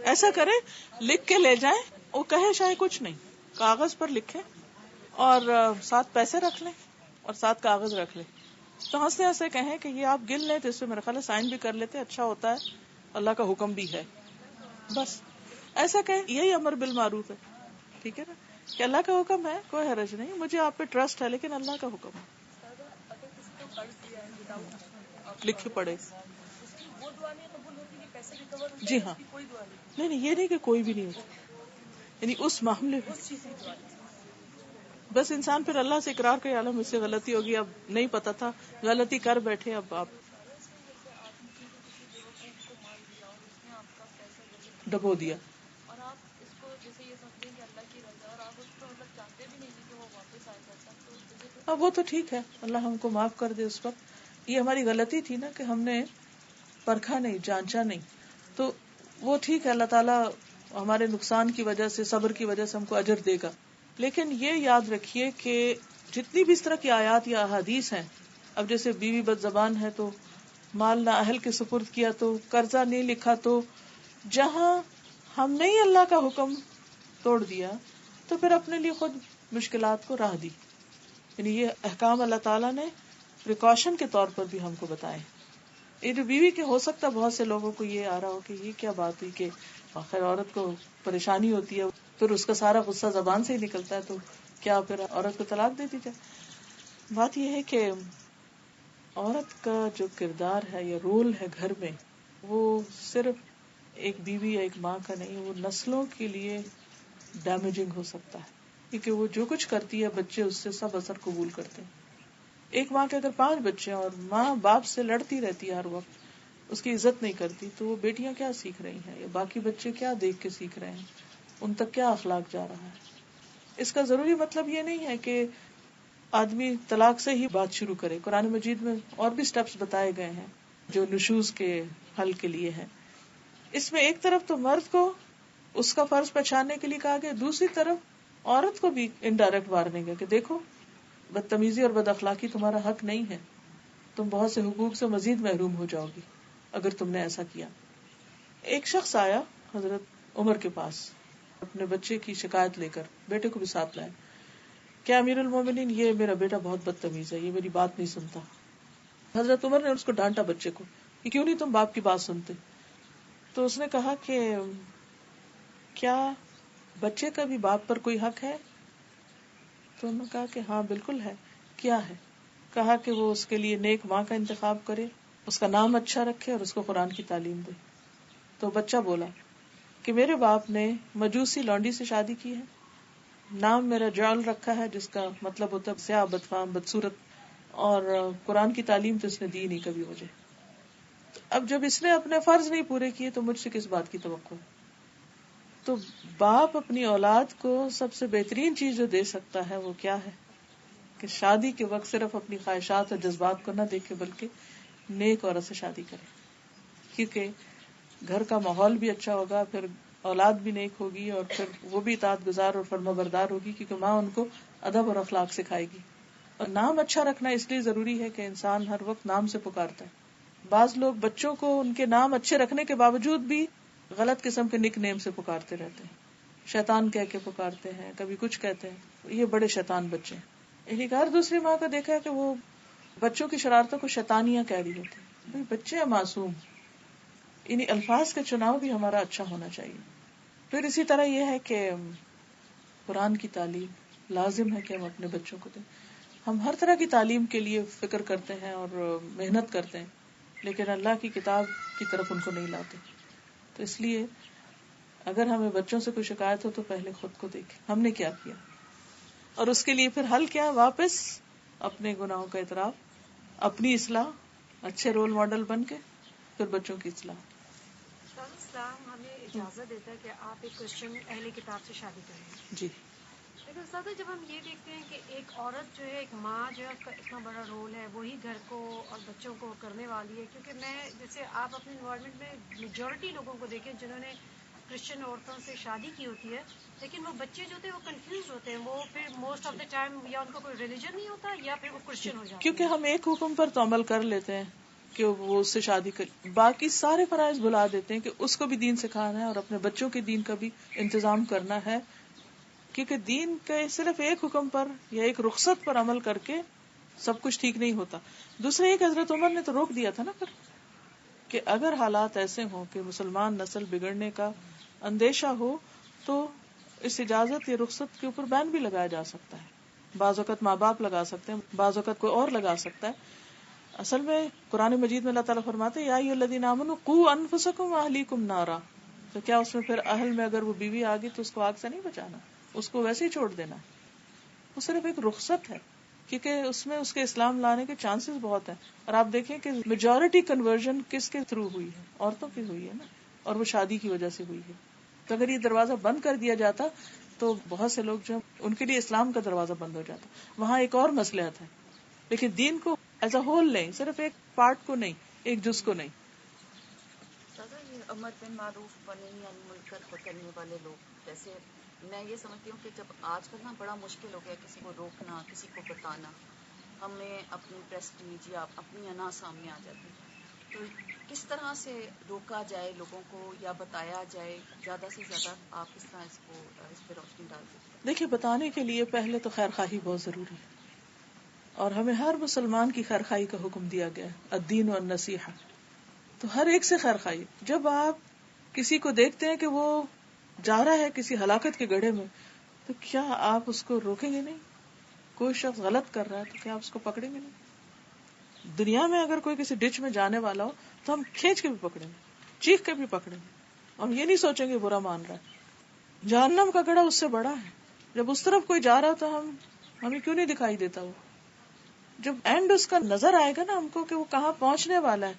ایسا کریں لکھ کے لے جائیں، وہ کہے شاید کچھ نہیں، کاغذ پر لکھیں اور ساتھ پیسے رکھ لیں اور ساتھ کاغذ رکھ لیں. تو ہنستے ہنستے کہیں کہ یہ آپ گن لیں، تو اس پہ میرا خیال ہے سائن بھی کر لیتے، اچھا ہوتا ہے، اللہ کا حکم بھی ہے. بس ایسا کہیں، یہی امر بالمعروف ہے. ٹھیک ہے نا، کہ اللہ کا حکم ہے، کوئی حرج نہیں، مجھے آپ پہ ٹرسٹ ہے، لیکن اللہ کا حکم ہے. اگر کسی کو قرض دیا ہے لکھ کے پڑے. اس کی وہ دعا نہیں قبول ہوتی کہ پیسے ریکور ہو جی جائے، ہاں، اس کی کوئی دعا نہیں. نہیں یہ نہیں کہ کوئی بھی نہیں ہوتی، یعنی اس معاملے میں اس چیز کی دعا نہیں. بس انسان پھر اللہ سے اقرار کرے، اللہ مجھ سے غلطی ہوگی، اب نہیں پتا تھا، غلطی کر بیٹھے، اب آپ جیسے آپ نے کسی بیوقوف کو مال دیا اور اس نے آپ کا پیسہ جیسے ڈبو دیا. اور آپ اس کو جیسے یہ سمجھتے ہیں کہ اللہ کی رضا، اور آپ اس کو مطلب چاہتے بھی نہیں کہ وہ واپس آئے پیسہ، تو جیسے اب وہ تو ٹھیک ہے، اللہ ہم کو معاف کر دے. اس وقت یہ ہماری غلطی تھی نا کہ ہم نے پرکھا نہیں، جانچا نہیں، تو وہ ٹھیک ہے، اللہ تعالیٰ ہمارے نقصان کی وجہ سے، صبر کی وجہ سے ہم کو اجر دے گا. لیکن یہ یاد رکھیے کہ جتنی بھی اس طرح کی آیات یا احادیث ہیں، اب جیسے بیوی بد زبان ہے تو مال نہ اہل کے سپرد کیا، تو قرضہ نہیں لکھا، تو جہاں ہم نے ہی اللہ کا حکم توڑ دیا، تو پھر اپنے لیے خود مشکلات کو راہ دی. یعنی یہ احکام اللہ تعالیٰ نے پریکاشن کے طور پر بھی ہم کو بتائے. یہ جو بیوی کے ہو سکتا ہے بہت سے لوگوں کو یہ آ رہا ہو کہ یہ کیا بات ہوئی کہ آخر عورت کو پریشانی ہوتی ہے، پھر اس کا سارا غصہ زبان سے ہی نکلتا ہے، تو کیا پھر عورت کو طلاق دے دی جائے؟ بات یہ ہے کہ عورت کا جو کردار ہے یا رول ہے گھر میں، وہ صرف ایک بیوی یا ایک ماں کا نہیں، وہ نسلوں کے لیے ڈیمیجنگ ہو سکتا ہے، کیونکہ وہ جو کچھ کرتی ہے بچے اس سے سب اثر قبول کرتے ہیں. ایک ماں کے اگر 5 بچے ہیں اور ماں باپ سے لڑتی رہتی ہے ہر وقت، اس کی عزت نہیں کرتی، تو وہ بیٹیاں کیا سیکھ رہی ہیں یا باقی بچے کیا دیکھ کے سیکھ رہے ہیں، ان تک کیا اخلاق جا رہا ہے. اس کا ضروری مطلب یہ نہیں ہے کہ آدمی طلاق سے ہی بات شروع کرے. قرآن مجید میں اور بھی سٹیپس بتائے گئے ہیں جو نشوز کے حل کے لیے ہیں. اس میں ایک طرف تو مرد کو اس کا فرض پہچاننے کے لیے کہا گیا، دوسری طرف عورت کو بھی انڈائریکٹ وارننگ ہے کہ دیکھو بدتمیزی اور بد اخلاقی تمہارا حق نہیں ہے، تم بہت سے حقوق سے مزید محروم ہو جاؤ گی اگر تم نے ایسا کیا. ایک شخص آیا حضرت عمر کے پاس اپنے بچے کی شکایت لے کر، بیٹے کو بھی ساتھ لائے کہ امیر المومنین یہ میرا بیٹا بہت بدتمیز ہے، یہ میری بات نہیں سنتا. حضرت عمر نے اس کو ڈانٹا بچے کو کہ کیوں نہیں تم باپ کی بات سنتے. تو اس نے کہا کہ کیا بچے کا بھی باپ پر کوئی حق ہے؟ تو انہوں نے کہا کہ ہاں بالکل ہے. کیا ہے؟ کہا کہ وہ اس کے لیے نیک ماں کا انتخاب کرے، اس کا نام اچھا رکھے اور اس کو قرآن کی تعلیم دے. تو بچہ بولا کہ میرے باپ نے مجوسی لونڈی سے شادی کی ہے، نام میرا جعل رکھا ہے جس کا مطلب ہوتا ہے سیاہ، بدفام، بدصورت، اور قرآن کی تعلیم تو اس نے دی نہیں کبھی مجھے. اب جب اس نے اپنے فرض نہیں پورے کیے تو مجھ سے کس بات کی توقع؟ تو باپ اپنی اولاد کو سب سے بہترین چیز جو دے سکتا ہے وہ کیا ہے کہ شادی کے وقت صرف اپنی خواہشات اور جذبات کو نہ دیکھے بلکہ نیک عورت سے شادی کرے، کیونکہ گھر کا ماحول بھی اچھا ہوگا، پھر اولاد بھی نیک ہوگی اور پھر وہ بھی اطاعت گزار اور فرمانبردار ہوگی کیونکہ ماں ان کو ادب اور اخلاق سکھائے گی. اور نام اچھا رکھنا اس لیے ضروری ہے کہ انسان ہر وقت نام سے پکارتا ہے. بعض لوگ بچوں کو ان کے نام اچھے رکھنے کے باوجود بھی غلط قسم کے نک نیم سے پکارتے رہتے ہیں، شیطان کہہ کے پکارتے ہیں، کبھی کچھ کہتے ہیں. یہ بڑے شیطان بچے ہیں. ایک اور دوسری ماں کو دیکھا ہے کہ وہ بچوں کی شرارتوں کو شیطانیاں کہہ رہی ہوتی ہیں. بھئی بچے ہیں معصوم، انہیں الفاظ کا چناؤ بھی ہمارا اچھا ہونا چاہیے. پھر اسی طرح یہ ہے کہ قرآن کی تعلیم لازم ہے کہ ہم اپنے بچوں کو دیں. ہم ہر طرح کی تعلیم کے لیے فکر کرتے ہیں اور محنت کرتے ہیں، لیکن اللہ کی کتاب کی طرف ان کو نہیں لاتے. تو اس لیے اگر ہمیں بچوں سے کوئی شکایت ہو تو پہلے خود کو دیکھیں ہم نے کیا کیا، اور اس کے لیے پھر حل کیا ہے، واپس اپنے گناہوں کا اعتراف، اپنی اصلاح، اچھے رول ماڈل بن کے پھر بچوں کی اصلاح. اسلام ہمیں اجازت دیتا ہے کہ آپ ایک کرسچن اہل کتاب سے شادی کریں. جی. لیکن استاد جب ہم یہ دیکھتے ہیں کہ ایک عورت جو ہے، ایک ماں جو ہے، اس کا اتنا بڑا رول ہے، وہی گھر کو اور بچوں کو کرنے والی ہے. کیونکہ میں جیسے آپ اپنے انوائرمنٹ میں میجورٹی لوگوں کو دیکھیں جنہوں نے کرسچن عورتوں سے شادی کی ہوتی ہے، لیکن وہ بچے جو ہوتے ہیں وہ کنفیوز ہوتے ہیں. وہ پھر موسٹ آف دا ٹائم یا ان کو کوئی ریلیجن نہیں ہوتا یا پھر وہ کرسچن ہو جاتے ہیں. کیونکہ ہم ایک حکم پر تو عمل کر لیتے ہیں کہ وہ اس سے شادی کر، باقی سارے فرائض بھلا دیتے ہیں کہ اس کو بھی دین سکھانا ہے اور اپنے بچوں کے دین کا بھی انتظام کرنا ہے. کیونکہ دین کے صرف ایک حکم پر یا ایک رخصت پر عمل کر کے سب کچھ ٹھیک نہیں ہوتا. دوسرے ایک حضرت عمر نے تو روک دیا تھا نا پھر کہ اگر حالات ایسے ہوں کہ مسلمان نسل بگڑنے کا اندیشہ ہو تو اس اجازت یا رخصت کے اوپر بین بھی لگایا جا سکتا ہے. بعض اوقات ماں باپ لگا سکتے ہیں، بعض اوقات کوئی اور لگا سکتا ہے. اصل میں قرآن مجید میں اللہ تعالیٰ فرماتے ہیں یا ایھا الذین آمنوا قوا انفسکم واہلیکم نارا. تو کیا اس میں پھر اہل میں اگر وہ بیوی آ گئی تو اس کو آگ سے نہیں بچانا، اس کو ویسے ہی چھوڑ دینا؟ وہ صرف ایک رخصت ہے کیونکہ اس میں اس کے اسلام لانے کے چانسز بہت ہیں. اور آپ دیکھیں کہ میجورٹی کنورژن کس کے تھرو ہوئی ہے؟ عورتوں کی ہوئی ہے نا، اور وہ شادی کی وجہ سے ہوئی ہے. تو اگر یہ دروازہ بند کر دیا جاتا تو بہت سے لوگ جو ان کے لیے اسلام کا دروازہ بند ہو جاتا. وہاں ایک اور مصلحت ہے، لیکن دین کو ایز اے ہول نہیں، صرف ایک پارٹ کو نہیں، ایک جز کو نہیں. دادا یہ امر بن معروف ونہی عن منکر کو کرنے والے لوگ، جیسے میں یہ سمجھتی ہوں کہ جب آج کل نا بڑا مشکل ہو گیا کسی کو روکنا، کسی کو بتانا، ہمیں اپنی پریسٹیج یا اپنی انا سامنے آ جاتی ہے. تو کس طرح سے روکا جائے لوگوں کو یا بتایا جائے زیادہ سے زیادہ؟ آپ کس طرح اس پہ روشنی ڈال دیتے ہیں؟ دیکھیے بتانے کے لیے پہلے تو خیر خواہی بہت ضروری ہے، اور ہمیں ہر مسلمان کی خیر خواہی کا حکم دیا گیا ہے، الدین والنصیحہ. تو ہر ایک سے خیر خواہی. جب آپ کسی کو دیکھتے ہیں کہ وہ جا رہا ہے کسی ہلاکت کے گڑھے میں تو کیا آپ اس کو روکیں گے نہیں؟ کوئی شخص غلط کر رہا ہے تو کیا آپ اس کو پکڑیں گے نہیں؟ دنیا میں اگر کوئی کسی ڈچ میں جانے والا ہو تو ہم کھینچ کے بھی پکڑیں گے، چیخ کے بھی پکڑیں گے. ہم یہ نہیں سوچیں گے برا مان رہا ہے. جہنم کا گڑھا اس سے بڑا ہے. جب اس طرف کوئی جا رہا تو ہمیں کیوں نہیں دکھائی دیتا وہ؟ جب اینڈ اس کا نظر آئے گا نا ہم کو کہ وہ کہاں پہنچنے والا ہے,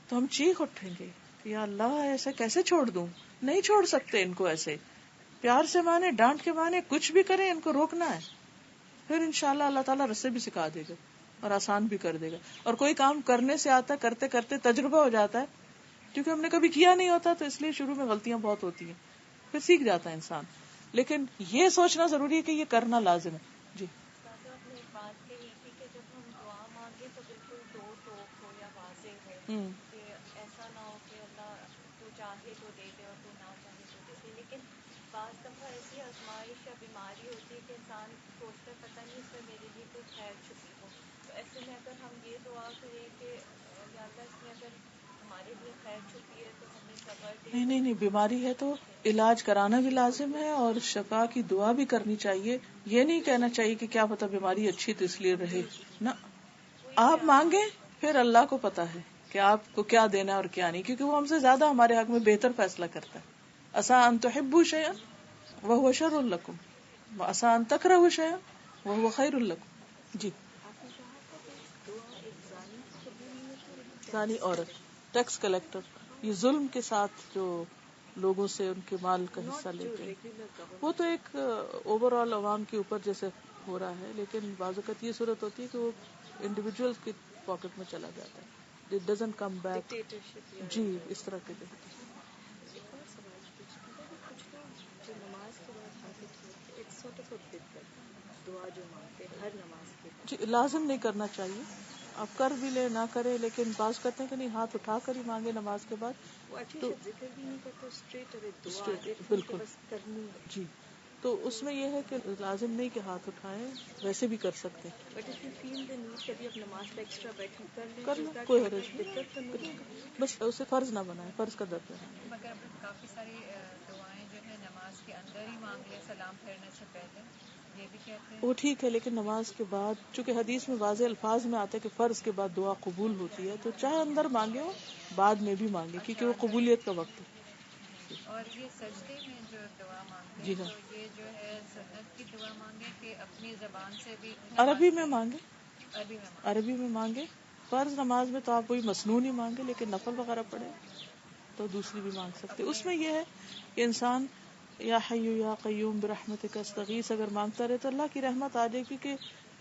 تو ہم چیخ اٹھیں گے کہ یا اللہ ایسے کیسے چھوڑ دوں. نہیں چھوڑ سکتے ان کو ایسے. پیار سے مانے, ڈانٹ کے مانے, کچھ بھی کریں, ان کو روکنا ہے. پھر انشاءاللہ اللہ تعالیٰ رستے بھی سکھا دے گا اور آسان بھی کر دے گا. اور کوئی کام کرنے سے آتا, کرتے کرتے تجربہ ہو جاتا ہے, کیونکہ ہم نے کبھی کیا نہیں ہوتا تو اس لیے شروع میں غلطیاں بہت ہوتی ہیں, پھر سیکھ جاتا ہے انسان. لیکن یہ سوچنا ضروری ہے کہ یہ کرنا لازم ہے. جی آپ نے ایک بات کہی تھی کہ جب ہم دعا مانگے تو بالکل دو ٹوک ہو یا واضح ہو, کہ ایسا نہ ہو کہ اللہ تو چاہے تو دے دے اور تو نہ چاہے تو دے دے. لیکن بعض دفعہ ایسی آزمائش یا بیماری ہوتی ہے کہ انسان سوچتا ہے پتہ نہیں اس میں میرے لیے کوئی خیر چھپی ہو. تو ایسے میں اگر ہم یہ دعا کریں کہ یا اللہ اس میں اگر ہمارے لیے خیر چھپی ہے تو ہمیں صبر دے. نہیں, بیماری ہے تو علاج کرانا بھی لازم ہے اور شفا کی دعا بھی کرنی چاہیے. یہ نہیں کہنا چاہیے کہ کیا پتا بیماری اچھی تو اس لیے رہے نا. آپ مانگے, پھر اللہ کو پتا ہے کہ آپ کو کیا دینا ہے اور کیا نہیں, کیونکہ وہ ہم سے زیادہ ہمارے حق میں بہتر فیصلہ کرتا ہے. عسیٰ ان تحبوا شیئا وہو شر لکم وعسیٰ ان تکرہوا شیئا وہو خیر لکم. جی زانی عورت, ٹیکس کلیکٹر, یہ ظلم کے ساتھ جو لوگوں سے ان کے مال کا حصہ لیتے ہیں, وہ تو ایک اوور آل عوام کے اوپر جیسے ہو رہا ہے, لیکن بعض اوقات یہ صورت ہوتی ہے کہ وہ انڈیویجول کی پاکٹ میں چلا جاتا ہے. It doesn't come back. جی اس طرح کے دیکھتے ہیں. جو نماز کے بعد عادت ہوتی ہے, ایک سارٹ آف دعا جو مانگتے ہیں ہر نماز کے بعد, جی لازم نہیں کرنا چاہیے, آپ کر بھی لے نہ کرے, لیکن بعض کرتے ہیں کہ نہیں ہاتھ اٹھا کر ہی مانگے نماز کے بعد. وہ تو ذکر بھی نہیں کرتے, اسٹریٹ اوے دعا straight, بالکل بس کرنی ہے. جی, تو اس میں یہ ہے کہ لازم نہیں کہ ہاتھ اٹھائیں, ویسے بھی کر سکتے ہیں. But if you feel the need کبھی آپ نماز کا ایکسٹرا بیٹھے کر لیں, کوئی حرج نہیں, بس اسے فرض نہ بنائیں, فرض کا درجہ ہے. مگر کافی ساری دعائیں جو ہے نماز کے اندر ہی مانگ لے سلام پھیرنے سے پہلے, یہ بھی کہتے ہیں وہ ٹھیک ہے, لیکن نماز کے بعد چونکہ حدیث میں واضح الفاظ میں آتا ہے کہ فرض کے بعد دعا قبول ہوتی ہے, تو چاہے اندر مانگے ہو بعد میں بھی مانگے, کیونکہ وہ قبولیت کا وقت ہے. اور یہ سجدے میں جو دعا مانگتے جی ہیں ہاں, تو یہ جو ہے سنت کی دعا مانگے کہ اپنی زبان سے بھی عربی میں مانگے, عربی میں عربی میں مانگے. فرض نماز میں تو آپ وہی مسنون ہی مانگے, لیکن نفل وغیرہ پڑھے تو دوسری بھی مانگ سکتے. اس میں یہ ہے کہ انسان یا حی یا قیوم برحمتک استغیث اگر مانگتا رہے تو اللہ کی رحمت آ جائے, کیونکہ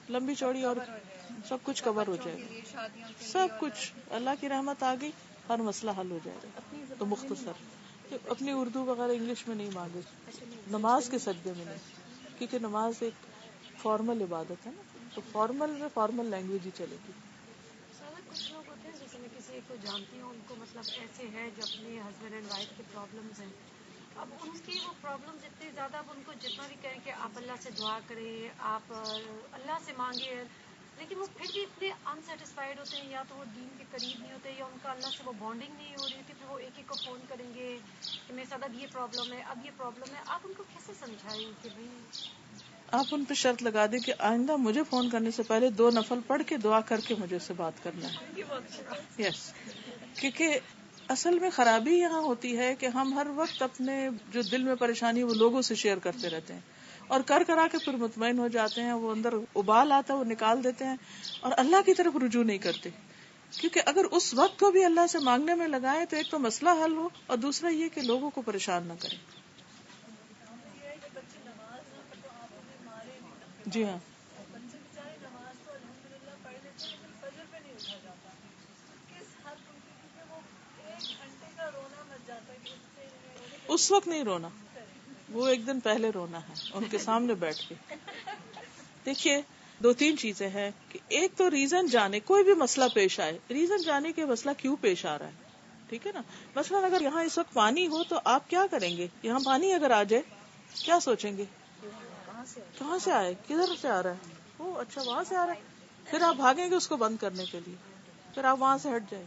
لمبی چوڑی اور سب کچھ کور ہو جائے گا, شادیوں کے سب کچھ اللہ کی رحمت آ گئی, ہر مسئلہ حل ہو جائے گا. تو مختصر اپنی اردو وغیرہ انگلش میں نہیں مانگے, نماز کے سجدے میں نہیں, کیونکہ نماز ایک فارمل عبادت ہے نا, تو فارمل میں فارمل لینگویج ہی چلے گی. کچھ لوگ ہوتے ہیں, جیسے میں کسی کو جانتی ہوں, ان کو مطلب ایسے ہے جو اپنے ہسبینڈ اینڈ وائف کے پرابلمز ہیں, اب ان کی وہ پرابلمز اتنے زیادہ, اب ان کو جتنا بھی کہیں کہ آپ اللہ سے دعا کریں, آپ اللہ سے مانگے, لیکن وہ پھر بھی اتنے انسیٹسفائیڈ ہوتے ہیں, یا تو وہ دین کے قریب نہیں ہوتے, یا ان کا اللہ سے وہ بانڈنگ نہیں ہو رہی ہوتی, پھر وہ ایک ایک کو فون کریں گے کہ میرے ساتھ اب یہ پرابلم ہے, اب یہ پرابلم ہے. آپ ان کو کیسے سمجھائیں کہ بھائی آپ ان پہ شرط لگا دیں کہ آئندہ مجھے فون کرنے سے پہلے 2 نفل پڑھ کے دعا کر کے مجھے اس سے بات کرنا ہے. یس, کیونکہ اصل میں خرابی یہاں ہوتی ہے کہ ہم ہر وقت اپنے جو دل میں پریشانی وہ لوگوں سے شیئر کرتے رہتے ہیں, اور کرا کے پھر مطمئن ہو جاتے ہیں, وہ اندر ابال آتا ہے وہ نکال دیتے ہیں, اور اللہ کی طرف رجوع نہیں کرتے. کیونکہ اگر اس وقت کو بھی اللہ سے مانگنے میں لگائیں تو ایک تو مسئلہ حل ہو, اور دوسرا یہ کہ لوگوں کو پریشان نہ کریں. جی ہاں, بچے بےچارے نماز تو الحمدللہ پڑھ لیتے ہیں, لیکن فجر پہ نہیں اٹھا جاتا. کس حد ان کی, کیونکہ وہ 1 گھنٹے کا رونا مچ جاتا ہے کہ اٹھتے ہیں. اس وقت نہیں رونا, وہ 1 دن پہلے رونا ہے ان کے سامنے بیٹھ کے. دیکھیے 2-3 چیزیں ہیں کہ ایک تو ریزن جانے, کوئی بھی مسئلہ پیش آئے, ریزن جانے کہ مسئلہ کیوں پیش آ رہا ہے. ٹھیک ہے نا, مثلا اگر یہاں اس وقت پانی ہو تو آپ کیا کریں گے؟ یہاں پانی اگر آ جائے کیا سوچیں گے؟ کہاں سے آئے, کدھر سے آ رہا ہے, وہ اچھا وہاں سے آ رہا ہے, پھر آپ بھاگیں گے اس کو بند کرنے کے لیے, پھر آپ وہاں سے ہٹ جائیں.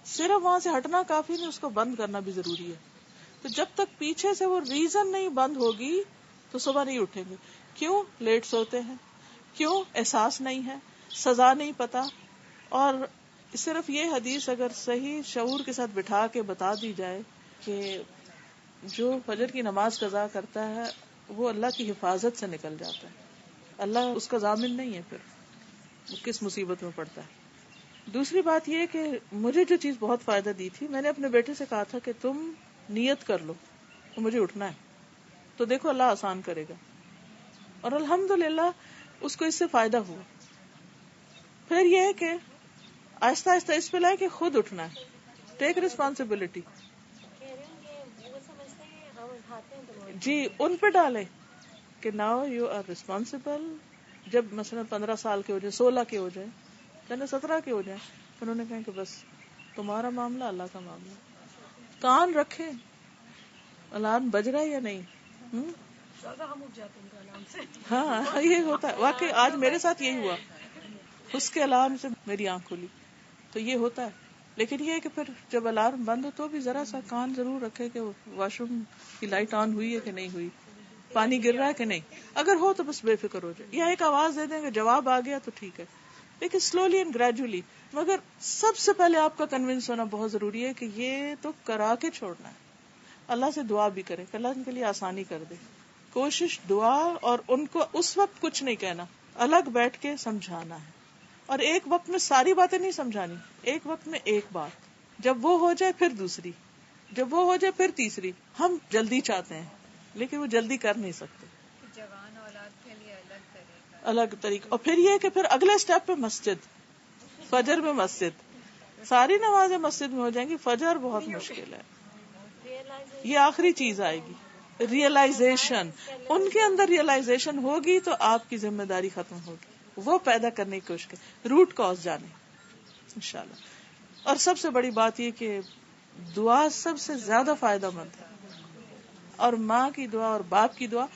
صرف وہاں سے ہٹنا کافی نہیں, اس کو بند کرنا بھی ضروری ہے. تو جب تک پیچھے سے وہ ریزن نہیں بند ہوگی تو صبح نہیں اٹھیں گے. کیوں؟ لیٹ سوتے ہیں, کیوں؟ احساس نہیں ہے, سزا نہیں پتا, اور صرف یہ حدیث اگر صحیح شعور کے ساتھ بٹھا کے بتا دی جائے کہ جو فجر کی نماز قضا کرتا ہے وہ اللہ کی حفاظت سے نکل جاتا ہے، اللہ اس کا ضامن نہیں ہے، پھر وہ کس مصیبت میں پڑتا ہے۔ دوسری بات یہ کہ مجھے جو چیز بہت فائدہ دی تھی، میں نے اپنے بیٹے سے کہا تھا کہ تم نیت کر لو تو مجھے اٹھنا ہے، تو دیکھو اللہ آسان کرے گا، اور الحمدللہ اس کو اس سے فائدہ ہوا۔ پھر یہ ہے کہ آہستہ آہستہ اس پہ لائے کہ خود اٹھنا ہے، ٹیک ریسپانسبلٹی، جی ان پہ ڈالے کہ ناؤ یو آر ریسپانسبل۔ جب مثلا 15 سال کے ہو جائے، 16 کے ہو جائے، 17 کے ہو جائے، انہوں نے کہا کہ بس تمہارا معاملہ اللہ کا معاملہ، کان رکھے الارم بج رہا ہے یا نہیں۔ ہم اٹھ جاتے ہیں الارم سے۔ ہاں یہ ہوتا ہے واقعی، آج میرے ساتھ یہی ہوا، اس کے الارم سے میری آنکھ کھلی، تو یہ ہوتا ہے۔ لیکن یہ ہے کہ پھر جب الارم بند ہو تو بھی ذرا سا کان ضرور رکھے کہ واش روم کی لائٹ آن ہوئی ہے کہ نہیں ہوئی، پانی گر رہا ہے کہ نہیں، اگر ہو تو بس بے فکر ہو جائے، یا ایک آواز دے دیں کہ جواب آ گیا تو ٹھیک ہے، لیکن سلولی اینڈ گریجولی۔ مگر سب سے پہلے آپ کا کنونس ہونا بہت ضروری ہے کہ یہ تو کرا کے چھوڑنا ہے۔ اللہ سے دعا بھی کرے کہ اللہ ان کے لیے آسانی کر دے، کوشش دعا، اور ان کو اس وقت کچھ نہیں کہنا، الگ بیٹھ کے سمجھانا ہے، اور ایک وقت میں ساری باتیں نہیں سمجھانی، ایک وقت میں ایک بات، جب وہ ہو جائے پھر دوسری، جب وہ ہو جائے پھر تیسری۔ ہم جلدی چاہتے ہیں لیکن وہ جلدی کر نہیں سکتے، جوان اولاد کے لیے الگ طریقہ۔ اور پھر یہ کہ پھر اگلے سٹیپ پہ مسجد، فجر میں مسجد، ساری نمازیں مسجد میں ہو جائیں گی، فجر بہت مشکل ہے، یہ آخری چیز آئے گی، ریئلائزیشن۔ ان کے اندر ریئلائزیشن ہوگی تو آپ کی ذمہ داری ختم ہوگی، وہ پیدا کرنے کی کوشش کریں، روٹ کاز جانے انشاءاللہ۔ اور سب سے بڑی بات یہ کہ دعا سب سے زیادہ فائدہ مند ہے، اور ماں کی دعا اور باپ کی دعا۔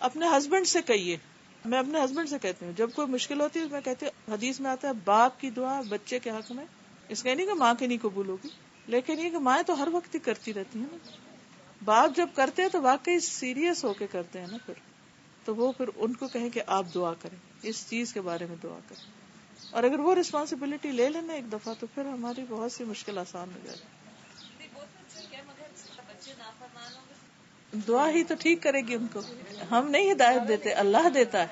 اپنے ہسبینڈ سے کہیے، میں اپنے ہسبینڈ سے کہتی ہوں جب کوئی مشکل ہوتی ہے، میں کہتی ہوں، حدیث میں آتا ہے باپ کی دعا بچے کے حق میں، اس کا نہیں کہ ماں کے نہیں قبول ہوگی، لیکن یہ کہ مائیں تو ہر وقت ہی کرتی رہتی ہیں نا، باپ جب کرتے ہیں تو واقعی سیریس ہو کے کرتے ہیں نا، تو وہ پھر ان کو کہیں کہ آپ دعا کریں، اس چیز کے بارے میں دعا کریں، اور اگر وہ ریسپانسبلٹی لے لینا ایک دفعہ تو پھر ہماری بہت سی مشکل آسان ہو جائے گی۔ دعا ہی تو ٹھیک کرے گی ان کو، ہم نہیں ہدایت دیتے، اللہ دیتا ہے،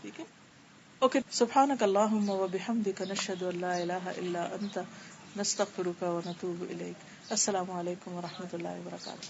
ٹھیک ہے۔ اوکے، سبحانک اللہم و بحمدک، نشہد ان لا الہ الا انت، نستغفرک و نتوب الیک۔ السلام علیکم و رحمۃ اللہ وبرکاتہ۔